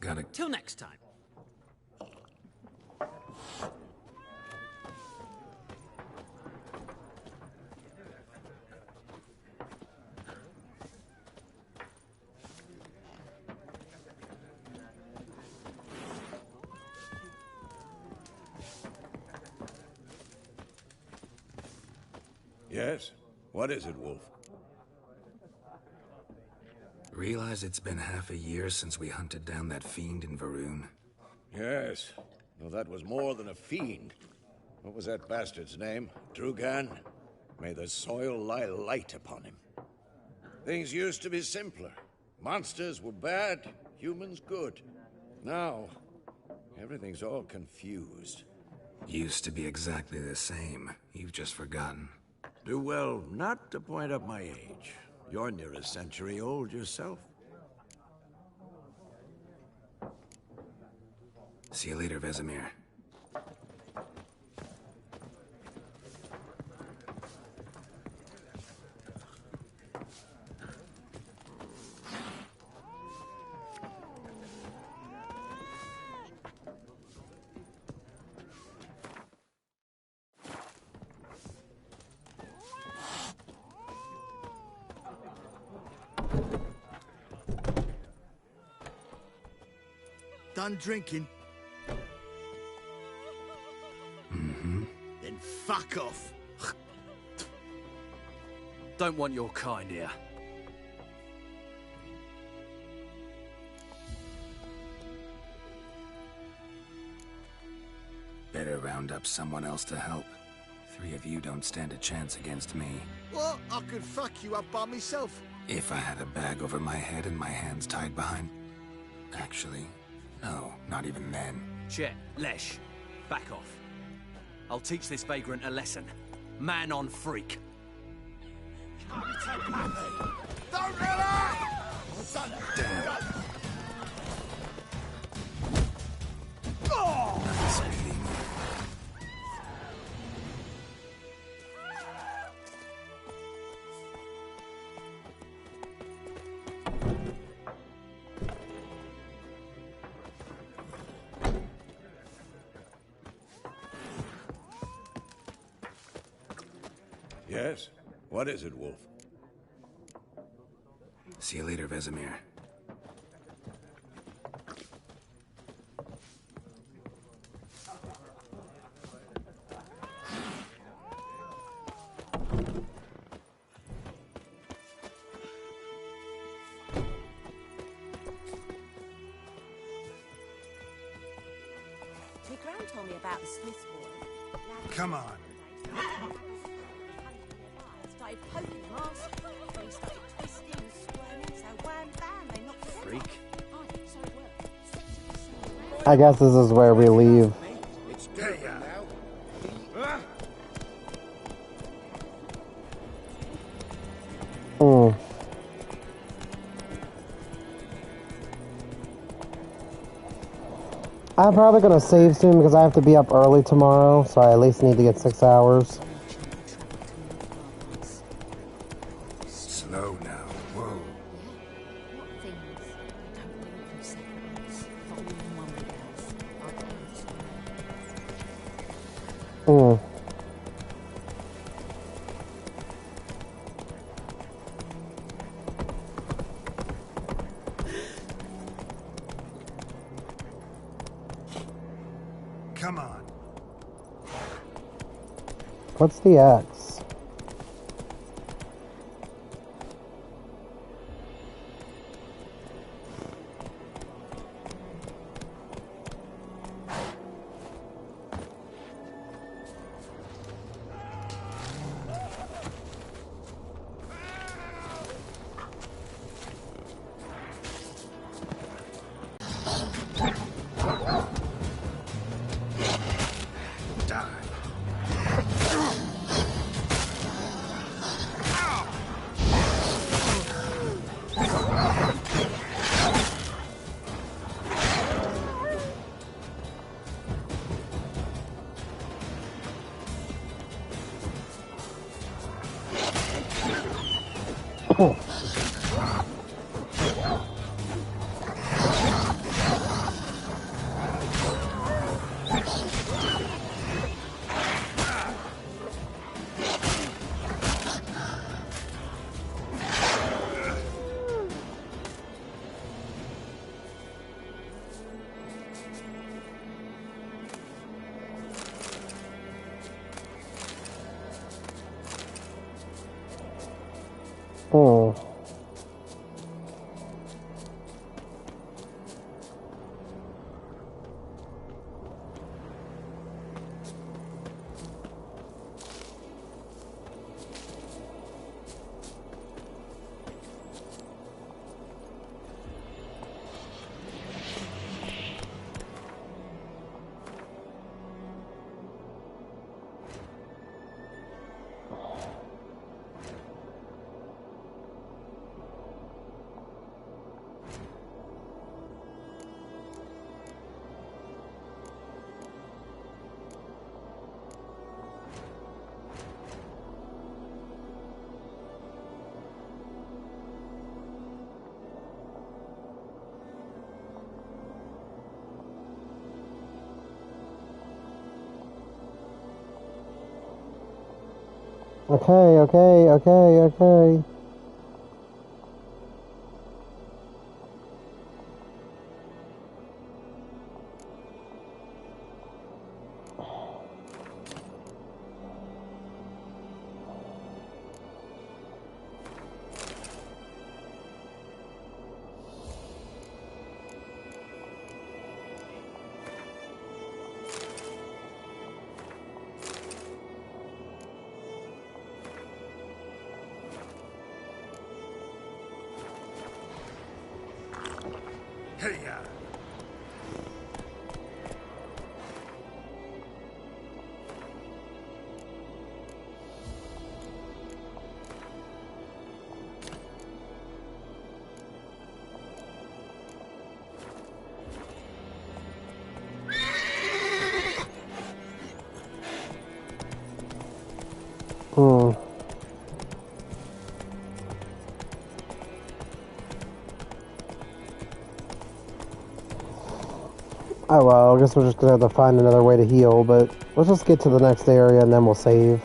Gotta... Till next time. Yes? What is it, Wolf? Realize it's been half a year since we hunted down that fiend in Varun? Yes. Well, that was more than a fiend. What was that bastard's name? Drugan? May the soil lie light upon him. Things used to be simpler. Monsters were bad, humans good. Now, everything's all confused. Used to be exactly the same. You've just forgotten. Do well not to point up my age. You're near a century old yourself. See you later, Vesemir. Done drinking? Mm-hmm. Then fuck off. Don't want your kind here. Better round up someone else to help. 3 of you don't stand a chance against me. What? I could fuck you up by myself. If I had a bag over my head and my hands tied behind... Actually, no, not even then. Chet, Lesh, back off. I'll teach this vagrant a lesson. Man on freak. Don't let her! Damn. Oh! Nice meeting you. Yes? What is it, Wolf? See you later, Vesemir. My gran told me about the Smith boy. Come on. Started poking him arse. They started twisting and squirming, so wham bam, they knocked him Freak. off. Oh, so it worked. I guess this is where we leave. It's dead now. I'm probably gonna save soon because I have to be up early tomorrow, so I at least need to get 6 hours. Slow now. Whoa. What things don't work for seconds? For all mummy girls. Come on. What's the X? Okay. Hey-ya! Hmm. Oh well, I guess we're just gonna have to find another way to heal, but let's just get to the next area and then we'll save.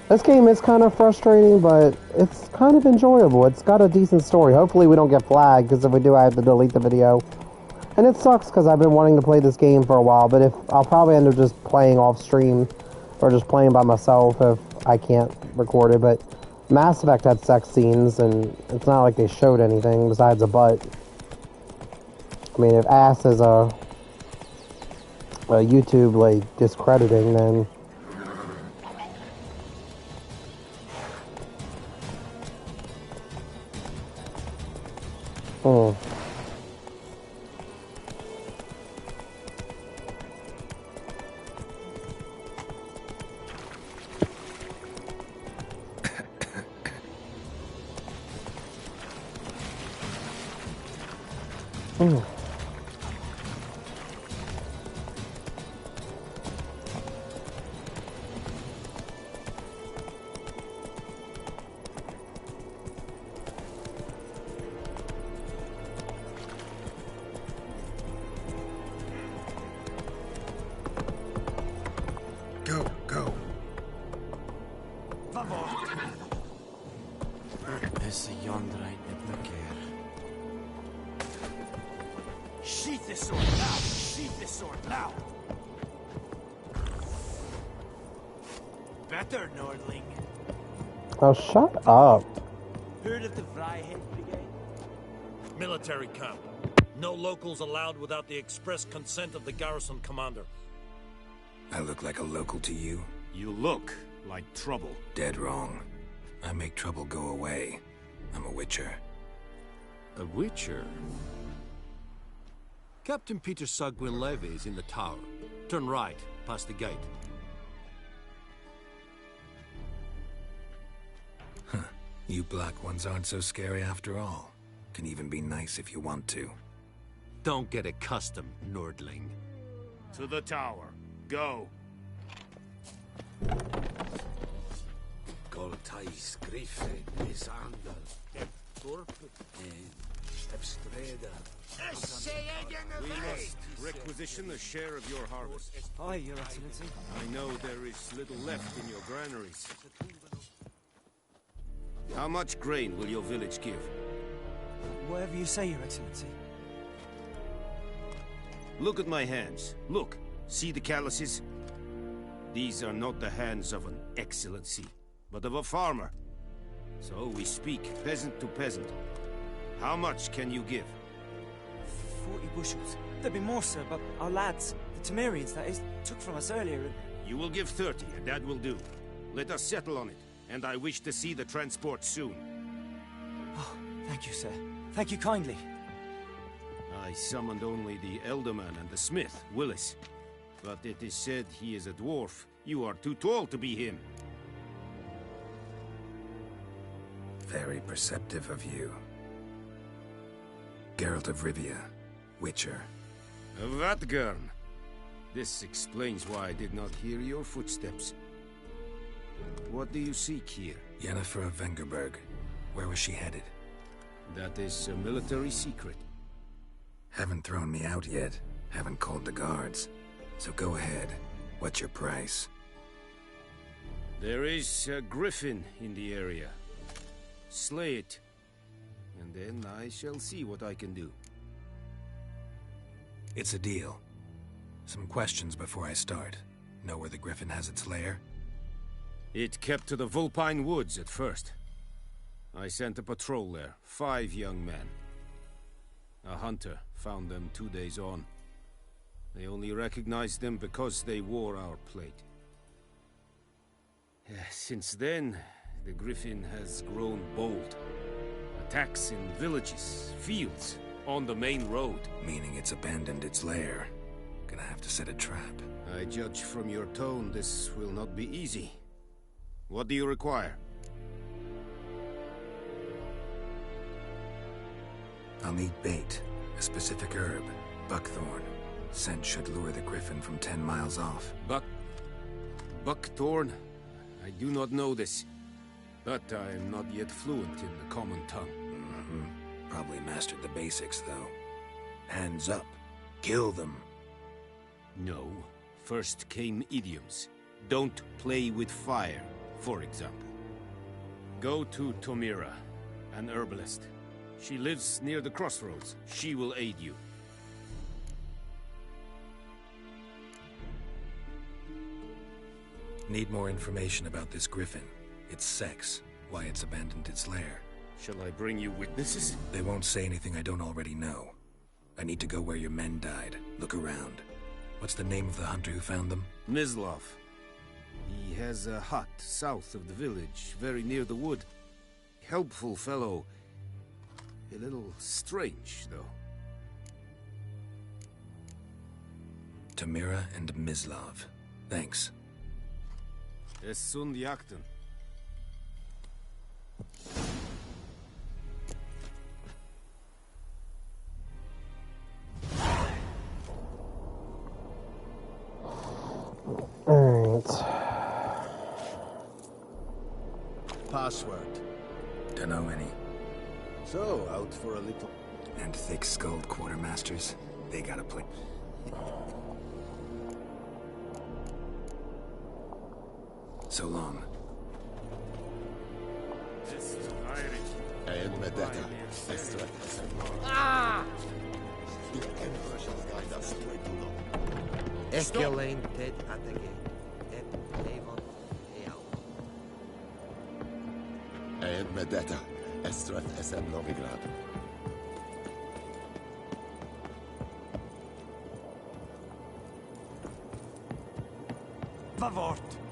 This game is kind of frustrating, but it's kind of enjoyable. It's got a decent story. Hopefully we don't get flagged, because if we do, I have to delete the video. And it sucks, because I've been wanting to play this game for a while, but I'll probably end up just playing off stream, or just playing by myself if I can't record it. But Mass Effect had sex scenes, and it's not like they showed anything besides a butt. I mean, if ass is a YouTube, like, discrediting, then... Hmm. Hmm. Go. Essa yonder ain't Nibnaker. Sheath this sword now! Sheath this sword now! Better, Nordling. Oh, shut up. Heard of the Vryhead Brigade? Military camp. No locals allowed without the express consent of the garrison commander. I look like a local to you? You look like trouble. Dead wrong. I make trouble go away. I'm a witcher. A witcher? Captain Peter Sagwin Levy is in the tower. Turn right, past the gate. Huh. You black ones aren't so scary after all. Can even be nice if you want to. Don't get accustomed, Nordling. To the tower. Go. Goltais Griffin is under. Torp and Abstreda. We must requisition a share of your harvest. Aye, Your Excellency. I know there is little left in your granaries. How much grain will your village give? Whatever you say, Your Excellency. Look at my hands. Look. See the calluses? These are not the hands of an excellency, but of a farmer. So we speak peasant to peasant. How much can you give? 40 bushels. There'd be more, sir, but our lads, the Temerians, that is, took from us earlier and... You will give 30, and that will do. Let us settle on it, and I wish to see the transport soon. Oh, thank you, sir. Thank you kindly. I summoned only the Elderman and the smith, Willis. But it is said he is a dwarf. You are too tall to be him. Very perceptive of you. Geralt of Rivia, Witcher. Vatgern. This explains why I did not hear your footsteps. What do you seek here? Yennefer of Vengerberg. Where was she headed? That is a military secret. Haven't thrown me out yet. Haven't called the guards. So go ahead. What's your price? There is a griffin in the area. Slay it. And then I shall see what I can do. It's a deal. Some questions before I start. Know where the griffin has its lair? It kept to the Vulpine Woods at first. I sent a patrol there, 5 young men. A hunter found them 2 days on. They only recognized them because they wore our plate. Since then, the griffin has grown bold, attacks in villages, fields, on the main road. Meaning it's abandoned its lair. Gonna have to set a trap. I judge from your tone this will not be easy. What do you require? I'll need bait, a specific herb, buckthorn. Scent should lure the griffin from 10 miles off. Buckthorn? I do not know this, but I am not yet fluent in the common tongue. Probably mastered the basics, though. Hands up. Kill them. No. First came idioms. Don't play with fire, for example. Go to Tomira, an herbalist. She lives near the crossroads. She will aid you. Need more information about this griffin. Its sex, why it's abandoned its lair. Shall I bring you witnesses? They won't say anything I don't already know. I need to go where your men died. Look around. What's the name of the hunter who found them? Mislav. He has a hut south of the village, very near the wood. Helpful fellow. A little strange, though. Tamira and Mislav. Thanks. Es sunt jakten. Alright. Password. Dunno any. So, out for a little... And thick-skulled quartermasters. They gotta play... So long. Escalated at the gate. En med detta, Estrat SM Novigrad. Va bort!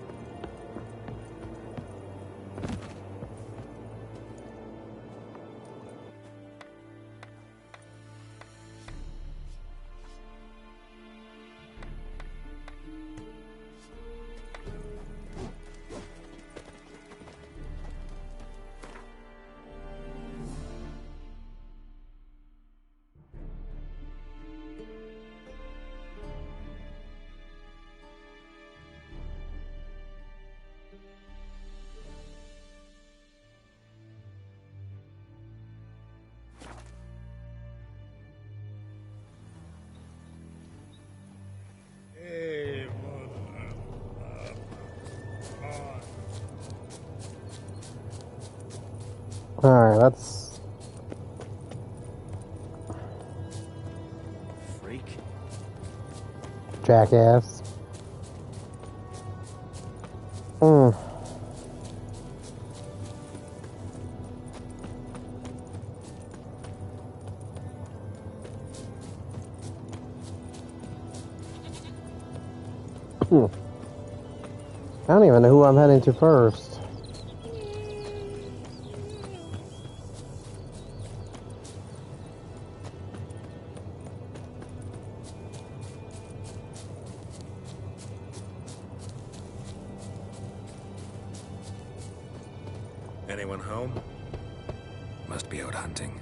Alright, let's... Freak. Jackass. Hmm. I don't even know who I'm heading to first. Anyone home? Must be out hunting.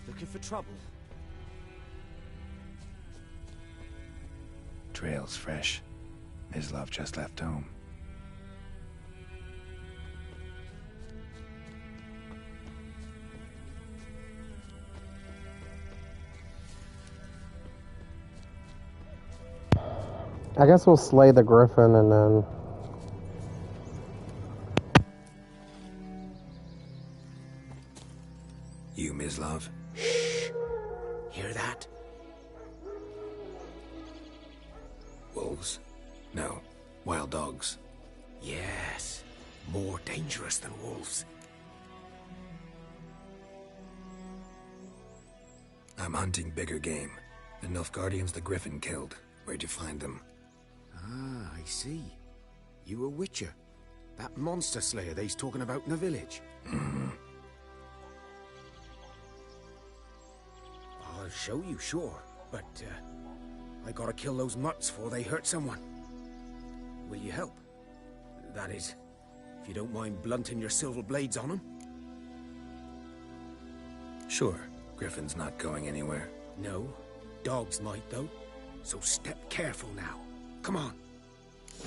Looking for trouble? Trail's fresh. Mislav just left home. I guess we'll slay the griffin and then... You, Mislav? Shh. Hear that? Wolves? No. Wild dogs. Yes. More dangerous than wolves. I'm hunting bigger game. The Nilfgaardians the Griffin killed. Where'd you find them? Ah, I see. You a witcher. That monster slayer they's talking about in the village. Mm-hmm. I'll show you, sure. But, I gotta kill those mutts before they hurt someone. Will you help? That is, if you don't mind blunting your silver blades on them. Sure. Griffin's not going anywhere. No. Dogs might, though. So step careful now. Come on.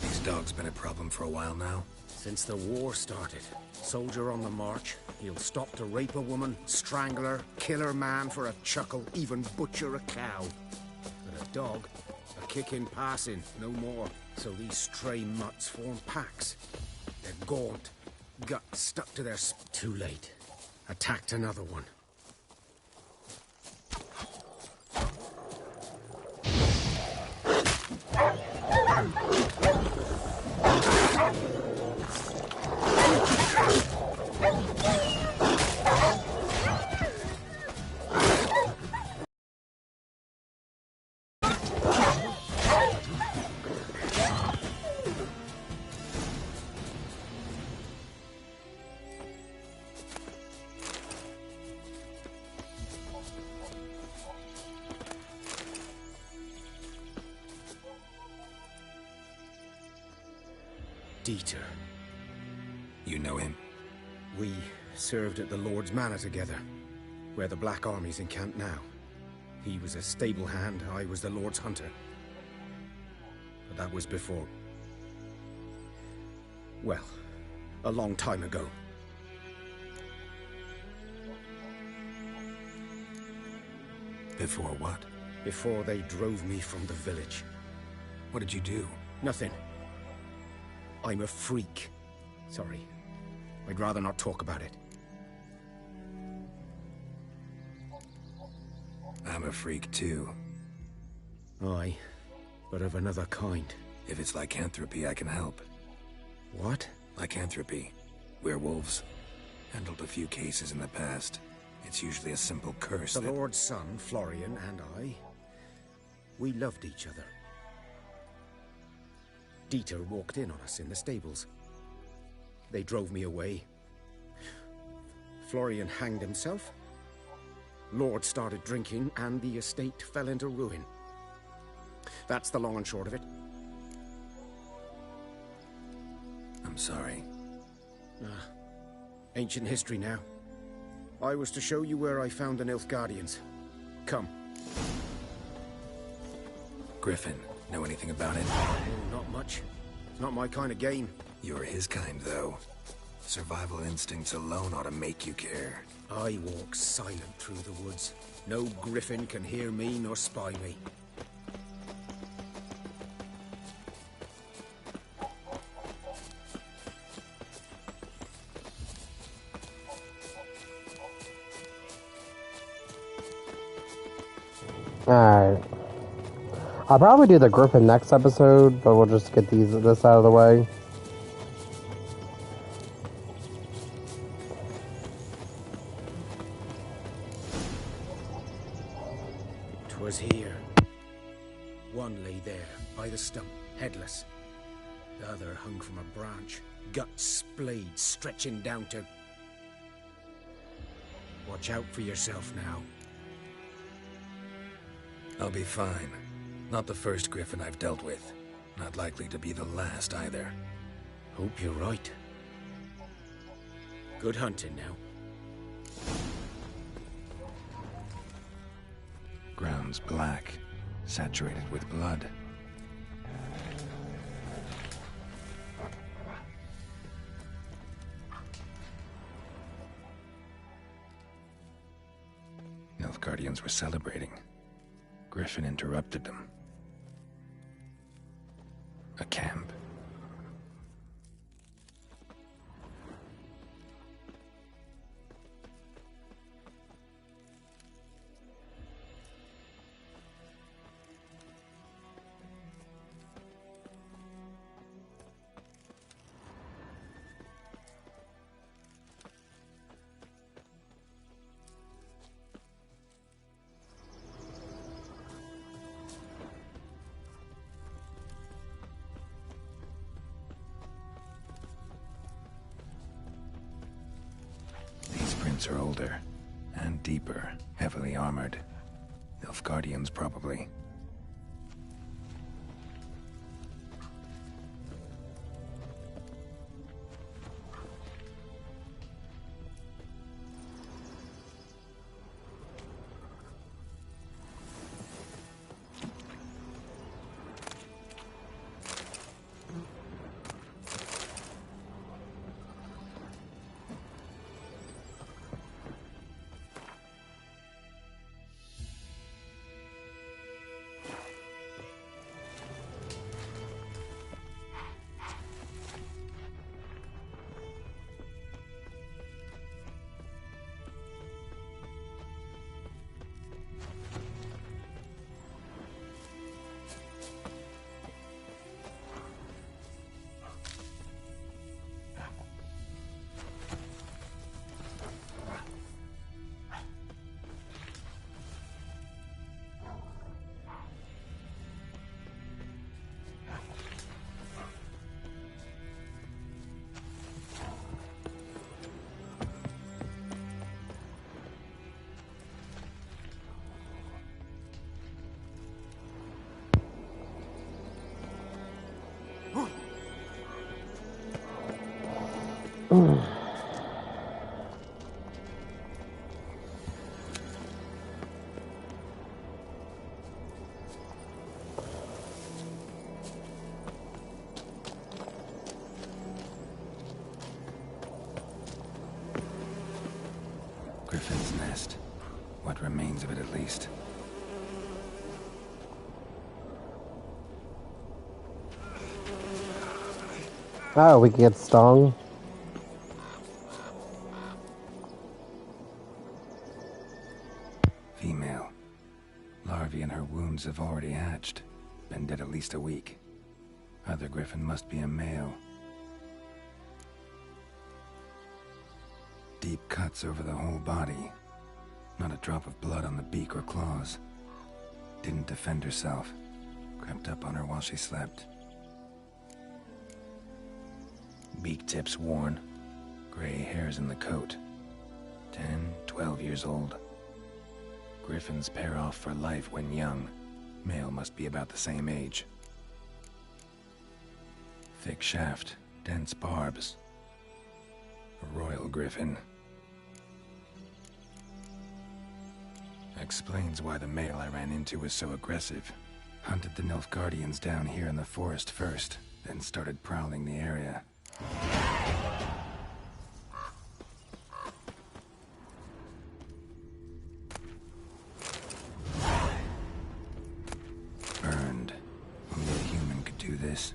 These dogs been a problem for a while now? Since the war started. Soldier on the march. He'll stop to rape a woman, strangle her, kill her man for a chuckle, even butcher a cow. But a dog, a kick in passing, no more. So these stray mutts form packs. They're gaunt, guts stuck to their Too late. Attacked another one. Dieter. You know him? We served at the Lord's Manor together, where the Black Army's encamped now. He was a stable hand, I was the Lord's hunter. But that was before... well, a long time ago. Before what? Before they drove me from the village. What did you do? Nothing. I'm a freak. Sorry. I'd rather not talk about it. I'm a freak too. Aye, but of another kind. If it's lycanthropy, I can help. What? Lycanthropy. Werewolves. Handled a few cases in the past. It's usually a simple curse The Lord's son, Florian, and I... we loved each other. Dieter walked in on us in the stables. They drove me away. Florian hanged himself. Lord started drinking, and the estate fell into ruin. That's the long and short of it. I'm sorry. Ancient history now. I was to show you where I found the Nilfgaardians. Come. Griffin, know anything about it? Oh, not much. It's not my kind of game. You're his kind, though. Survival instincts alone ought to make you care. I walk silent through the woods. No griffin can hear me nor spy me. Alright. I'll probably do the griffin next episode, but we'll just get this out of the way. Was here. One lay there, by the stump, headless. The other hung from a branch, guts splayed, stretching down to... Watch out for yourself now. I'll be fine. Not the first griffin I've dealt with. Not likely to be the last, either. Hope you're right. Good hunting now. Ground's black, saturated with blood. Nilfgaardians were celebrating. Griffin interrupted them. A camp. Are older and deeper, heavily armored. Nilfgaardians, probably. Griffin's nest. What remains of it, at least. Oh, we can get stung. Female. Larvae in her wounds have already hatched. Been dead at least a week. Other griffin must be a male. Deep cuts over the whole body. Not a drop of blood on the beak or claws. Didn't defend herself. Crept up on her while she slept. Beak tips worn. Gray hairs in the coat. 10, 12 years old. Griffins pair off for life when young. Male must be about the same age. Thick shaft, dense barbs. A royal griffin. Explains why the male I ran into was so aggressive. Hunted the Nilfgaardians down here in the forest first, then started prowling the area. Burned. Only a human could do this.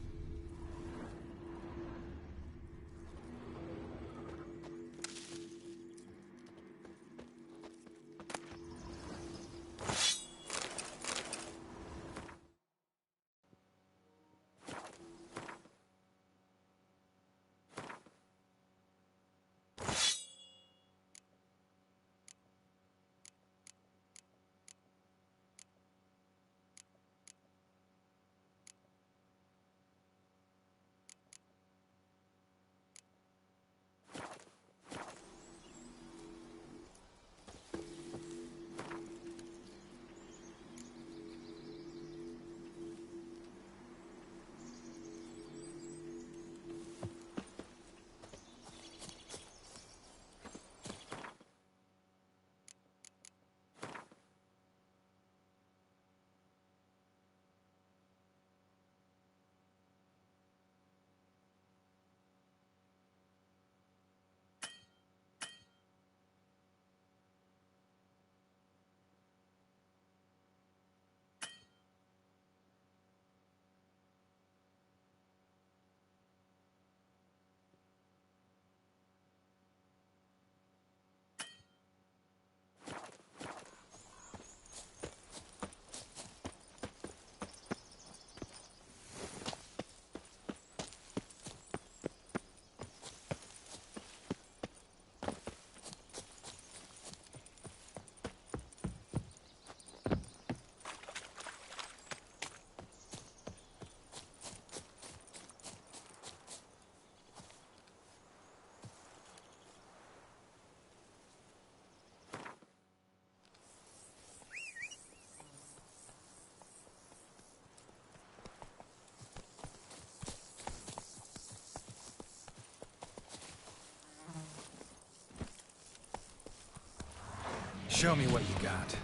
Show me what you got.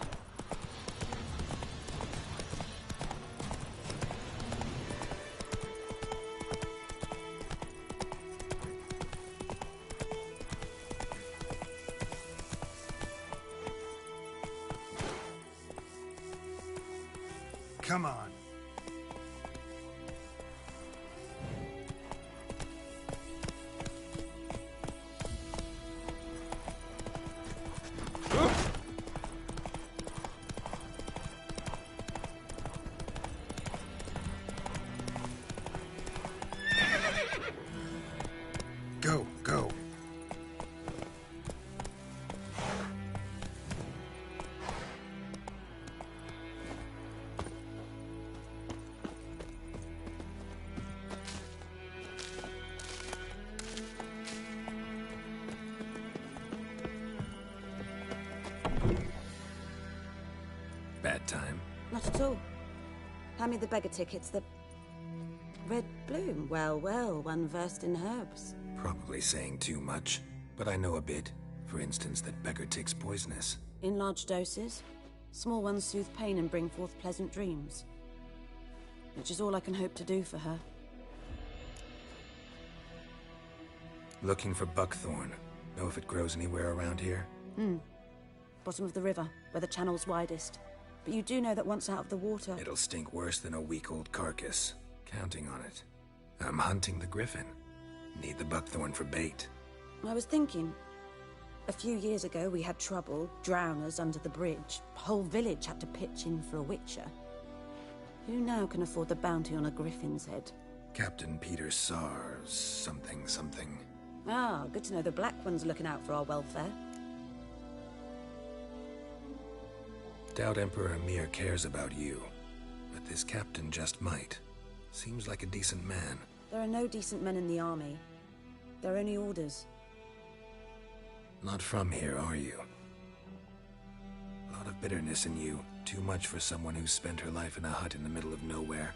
Come on. Go, go. Bad time. Not at all. Hand me the beggar tickets, the red bloom. Well, well, one versed in herbs. Probably saying too much, but I know a bit. For instance, that beggar tick's poisonous. In large doses. Small ones soothe pain and bring forth pleasant dreams. Which is all I can hope to do for her. Looking for buckthorn. Know if it grows anywhere around here? Bottom of the river, where the channel's widest. But you do know that once out of the water... It'll stink worse than a week-old carcass. Counting on it. I'm hunting the griffin. Need the buckthorn for bait. I was thinking... A few years ago, we had trouble, drowners under the bridge. The whole village had to pitch in for a witcher. Who now can afford the bounty on a griffin's head? Captain Peter Sars, something. Ah, good to know the Black One's looking out for our welfare. Doubt Emperor Amir cares about you, but this captain just might. Seems like a decent man. There are no decent men in the army. They're only orders. Not from here, are you? A lot of bitterness in you. Too much for someone who's spent her life in a hut in the middle of nowhere.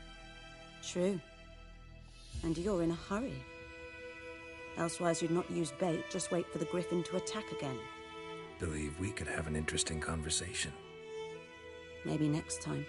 True. And you're in a hurry. Elsewise you'd not use bait, just wait for the griffin to attack again. Believe we could have an interesting conversation. Maybe next time.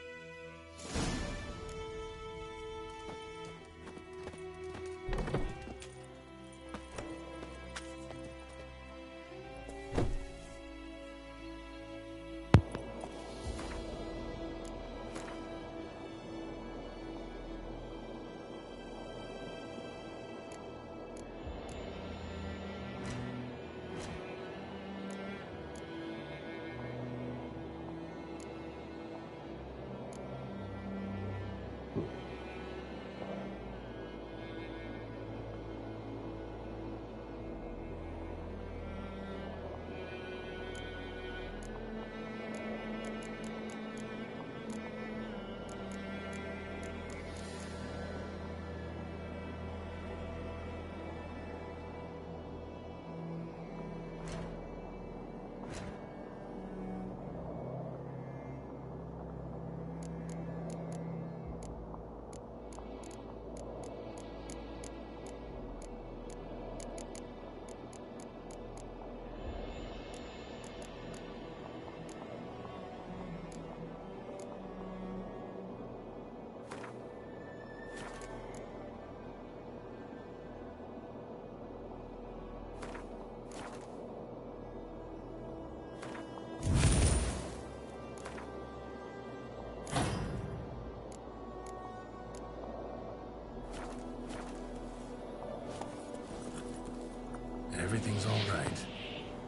Everything's all right.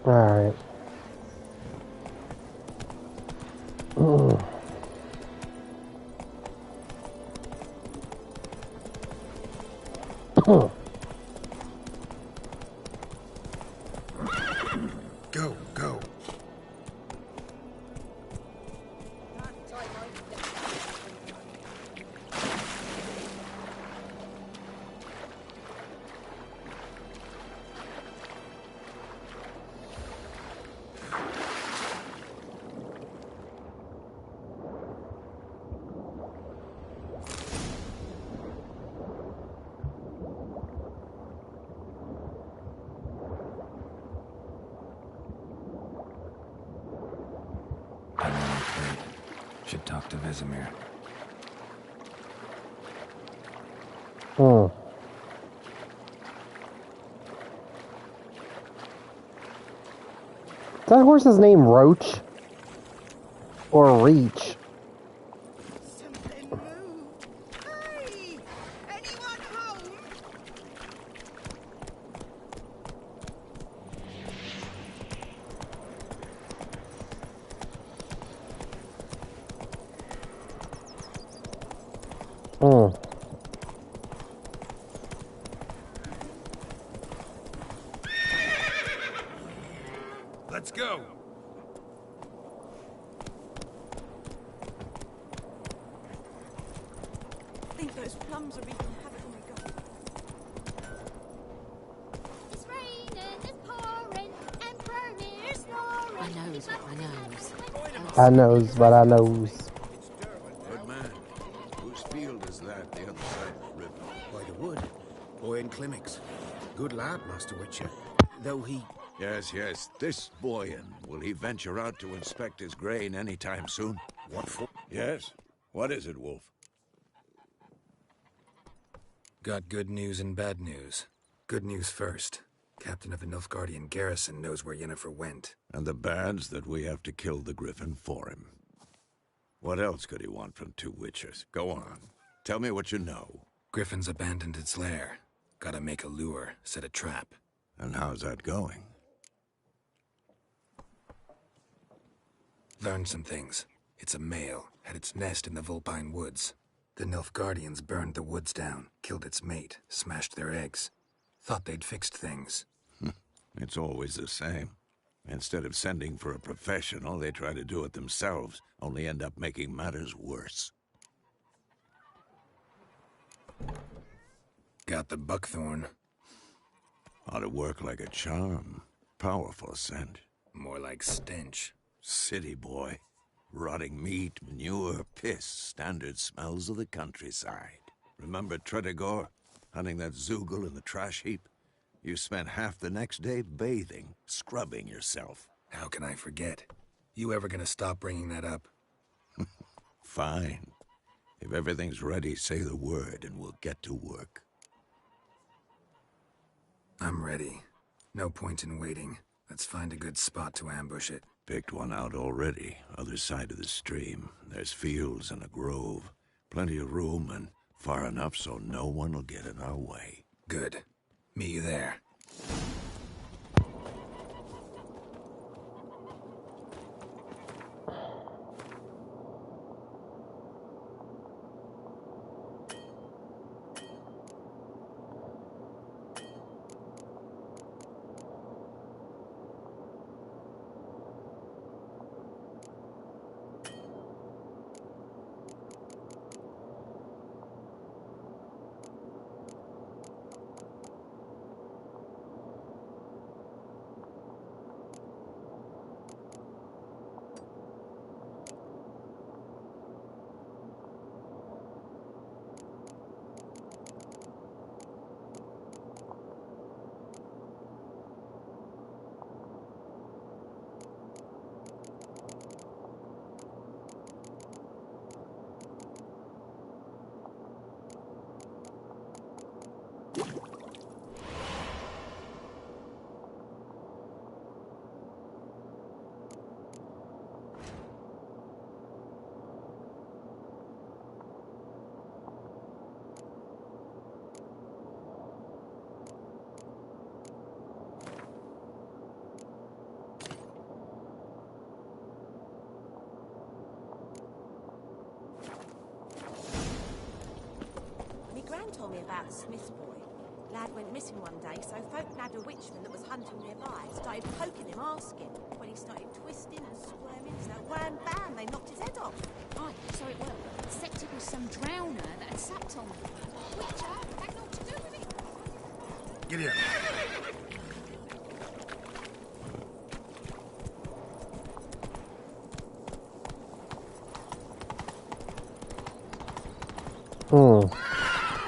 Alright. Go, go. talk to Vesemir. Hmm. Is that horse's name Roach? Or Reach? Hmm. Let's go. I think those plums are wreaking havoc on my gut. It's raining, it's pouring, and Vermeer's snoring. I knows what I knows. I knows what I knows. Good man. Whose field is that, the other side of the river? By the wood. Boyan Klimmix. Good lad, Master Witcher. Though he... Yes, yes. This Boyan. Will he venture out to inspect his grain anytime soon? What for? Yes. What is it, Wolf? Got good news and bad news. Good news first. Captain of the Nilfgaardian garrison knows where Yennefer went. And the bad's that we have to kill the Griffin for him. What else could he want from two Witchers? Go on. Tell me what you know. Griffin's abandoned its lair. Gotta make a lure, set a trap. And how's that going? Learned some things. It's a male, had its nest in the Vulpine Woods. The Nilfgaardians burned the woods down, killed its mate, smashed their eggs. Thought they'd fixed things. It's always the same. Instead of sending for a professional, they try to do it themselves, only end up making matters worse. Got the buckthorn. Ought to work like a charm. Powerful scent. More like stench. City boy. Rotting meat, manure, piss, standard smells of the countryside. Remember Tredegor? Hunting that Zoogle in the trash heap? You spent half the next day bathing, scrubbing yourself. How can I forget? You ever gonna stop bringing that up? Fine. If everything's ready, say the word and we'll get to work. I'm ready. No point in waiting. Let's find a good spot to ambush it. Picked one out already, other side of the stream. There's fields and a grove. Plenty of room and far enough so no one will get in our way. Good. Meet you there. Gran told me about the Smith's boy. Lad went missing one day, so folk nabbed a witchman that was hunting nearby, started poking him, asking. When he started twisting and squirming, so wham bam, they knocked his head off. Aye, so it were. Except it was some drowner that had sapped on him. Witcher had naught to do with it. Get here.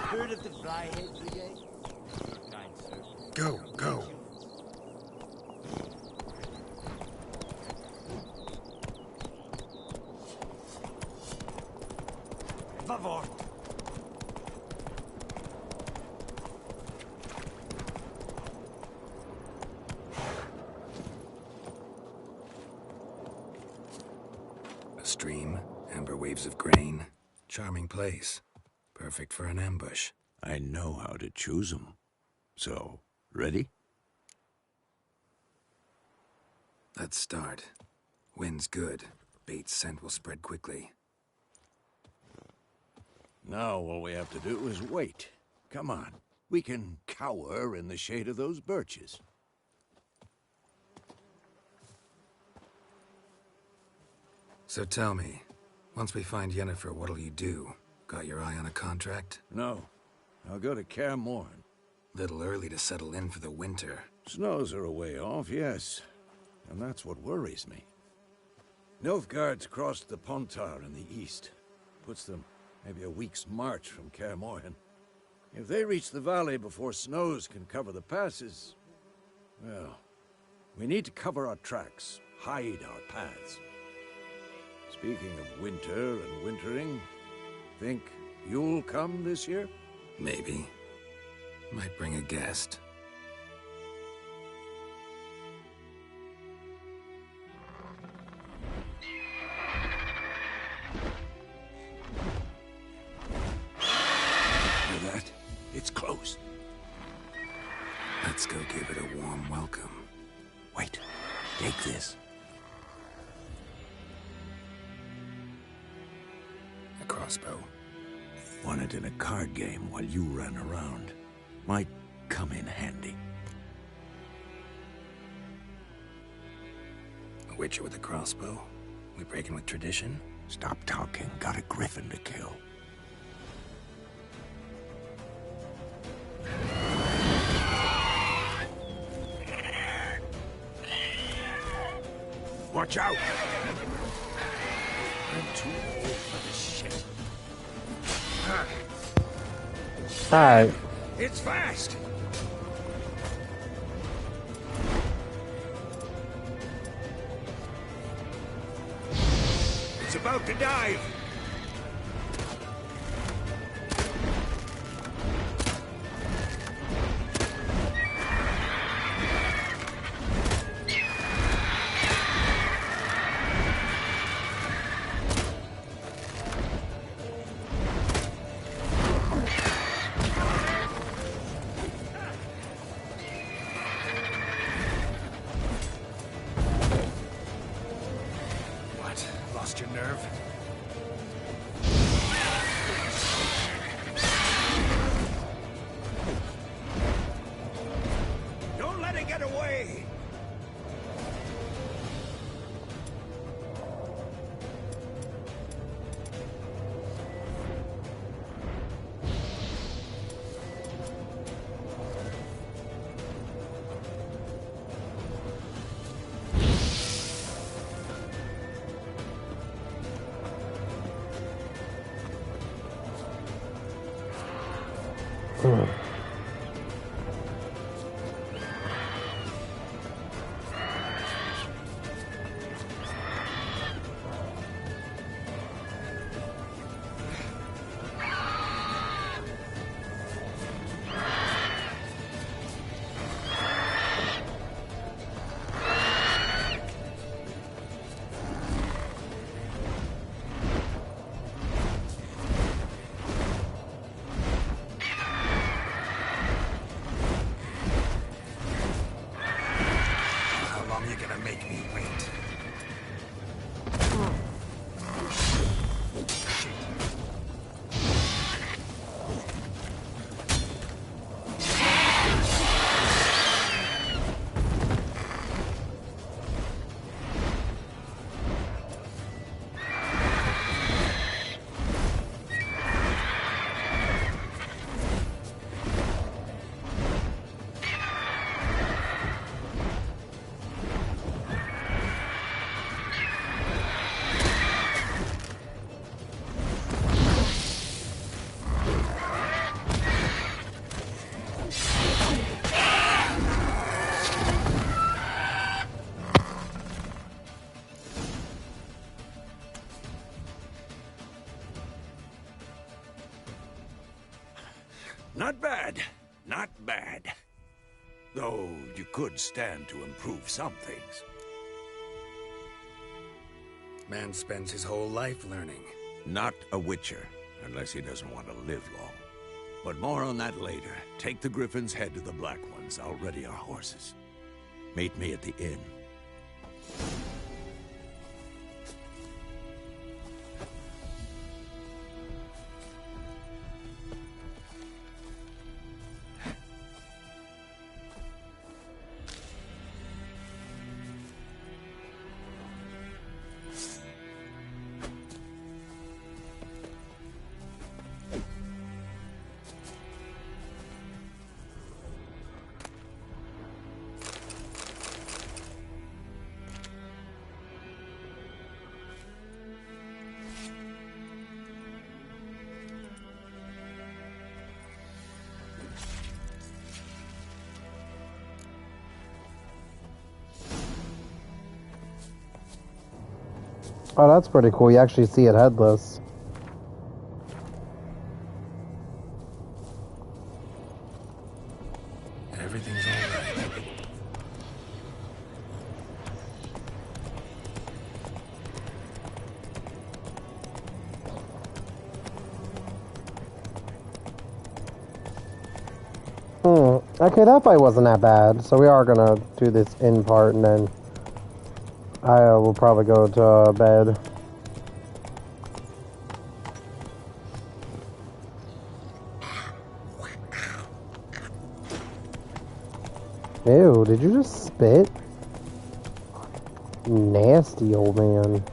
Heard of the Flyhead Brigade? Kind sir. Go, go. favor. A stream, amber waves of grain. Charming place. Perfect for an ambush. I know how to choose 'em. So, ready? Let's start. Wind's good. Bait's scent will spread quickly. Now all we have to do is wait. Come on. We can cower in the shade of those birches. So tell me, once we find Yennefer, what'll you do? Got your eye on a contract? No. I'll go to Kaer Morhen. Little early to settle in for the winter. Snows are a way off, yes. And that's what worries me. Nilfgaard's crossed the Pontar in the east. Puts them maybe a week's march from Kaer Morhen. If they reach the valley before snows can cover the passes, well, we need to cover our tracks, hide our paths. Speaking of winter and wintering, think you'll come this year? Maybe. Might bring a guest. Hear that? It's close. Let's go give it a warm welcome. Wait. Take this. A crossbow. Won it in a card game while you ran around. Might come in handy. A witcher with a crossbow? We breaking with tradition? Stop talking. Got a griffin to kill. Watch out! I'm too old for this shit. Alright. It's fast! It's about to dive! Lost your nerve? Don't let it get away! Not bad. Not bad. Though you could stand to improve some things. Man spends his whole life learning. Not a witcher, unless he doesn't want to live long. But more on that later. Take the Griffin's head to the Black Ones. I'll ready our horses. Meet me at the inn. Oh, that's pretty cool. You actually see it headless. Everything's all right. Okay, that fight wasn't that bad. So we are gonna do this in part, and then I will probably go to bed. Ew, did you just spit? Nasty old man.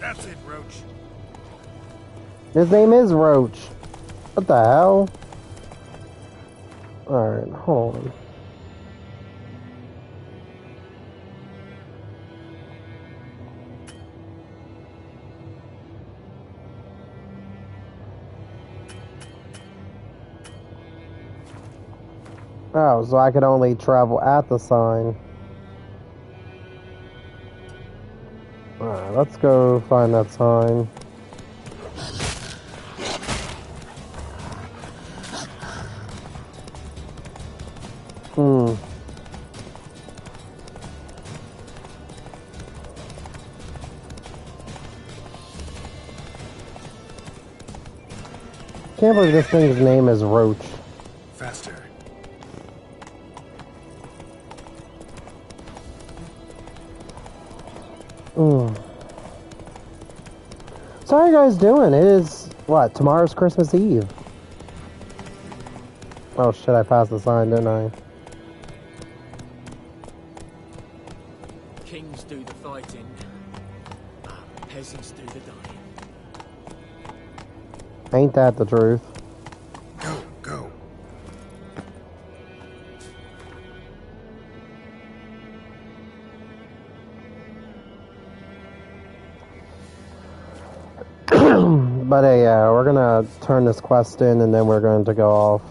That's it, Roach. His name is Roach. What the hell? Alright, hold on. Oh, so I could only travel at the sign. Alright, let's go find that sign. Can't believe this thing's name is Roach. Faster. So how are you guys doing? It is, what, tomorrow's Christmas Eve. Oh shit, I passed the sign, didn't I? Kings do the fighting, peasants do the dying. Ain't that the truth? Go. But yeah, we're gonna turn this quest in and then we're going to go off.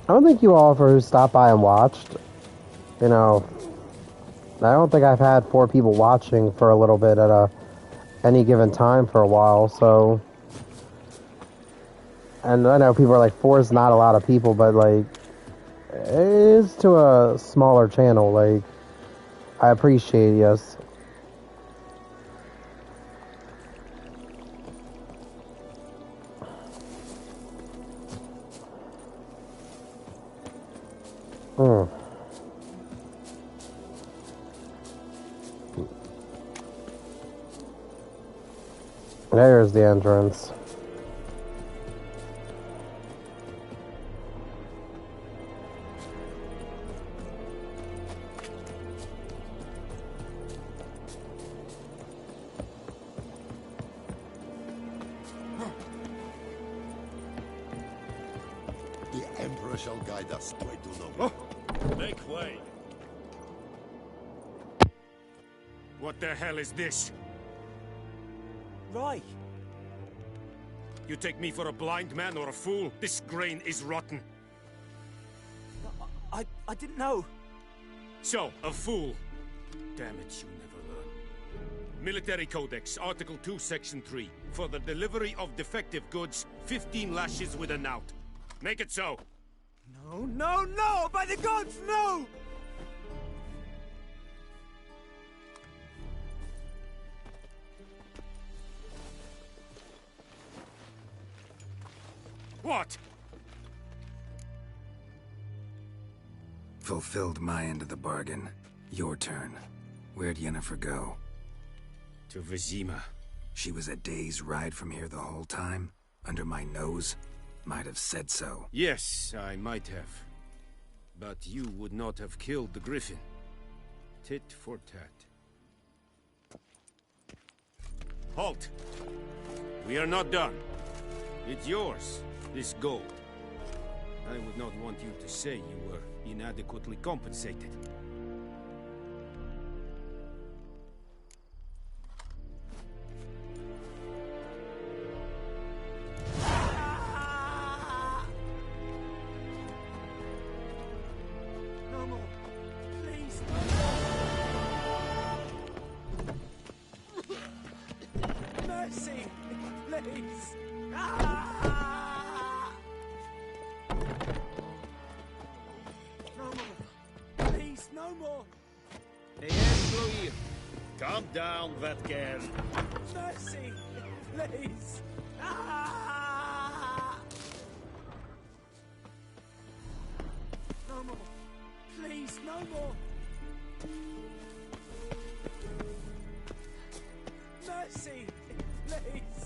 I don't think you all who stopped by and watched, you know, I don't think I've had 4 people watching for a little bit at any given time for a while, so, and I know people are like, 4 is not a lot of people, but like, it is to a smaller channel, like, I appreciate it, yes. There's the entrance. Tomira shall guide us, I do know. Make way. What the hell is this? Right. You take me for a blind man or a fool? This grain is rotten. I didn't know. So, a fool. Damn it, you never learn. Military Codex, Article 2, Section 3. For the delivery of defective goods, 15 lashes with a knout. Make it so. No, no, no! By the gods, no! What? Fulfilled my end of the bargain. Your turn. Where'd Yennefer go? To Vizima. She was a day's ride from here the whole time? Under my nose? Might have said so. Yes, I might have. But you would not have killed the Griffin. Tit for tat. Halt! We are not done. It's yours, this gold. I would not want you to say you were inadequately compensated. No more. Please, no more. Mercy, please. No more. Please, no more. Yes, Louis. Calm down, that girl. Mercy, please. No more. Please, no more. Mercy, please.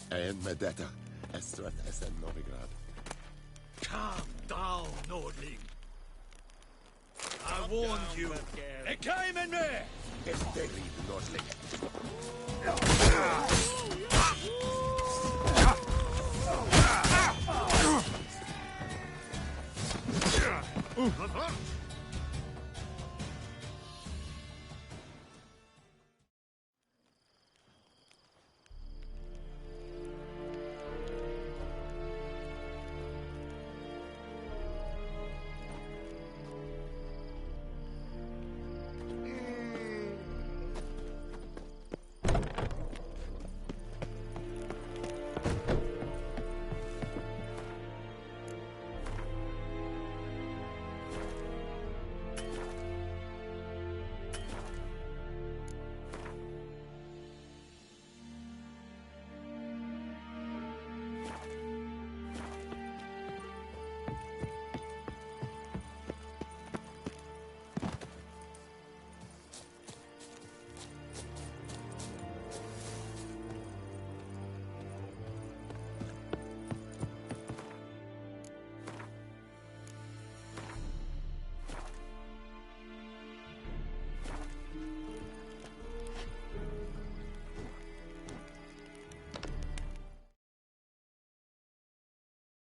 En med detta, Estrat Essen Novigrad. Calm down, Nordling. I warned you. They came in there! Estegrid, Nordling.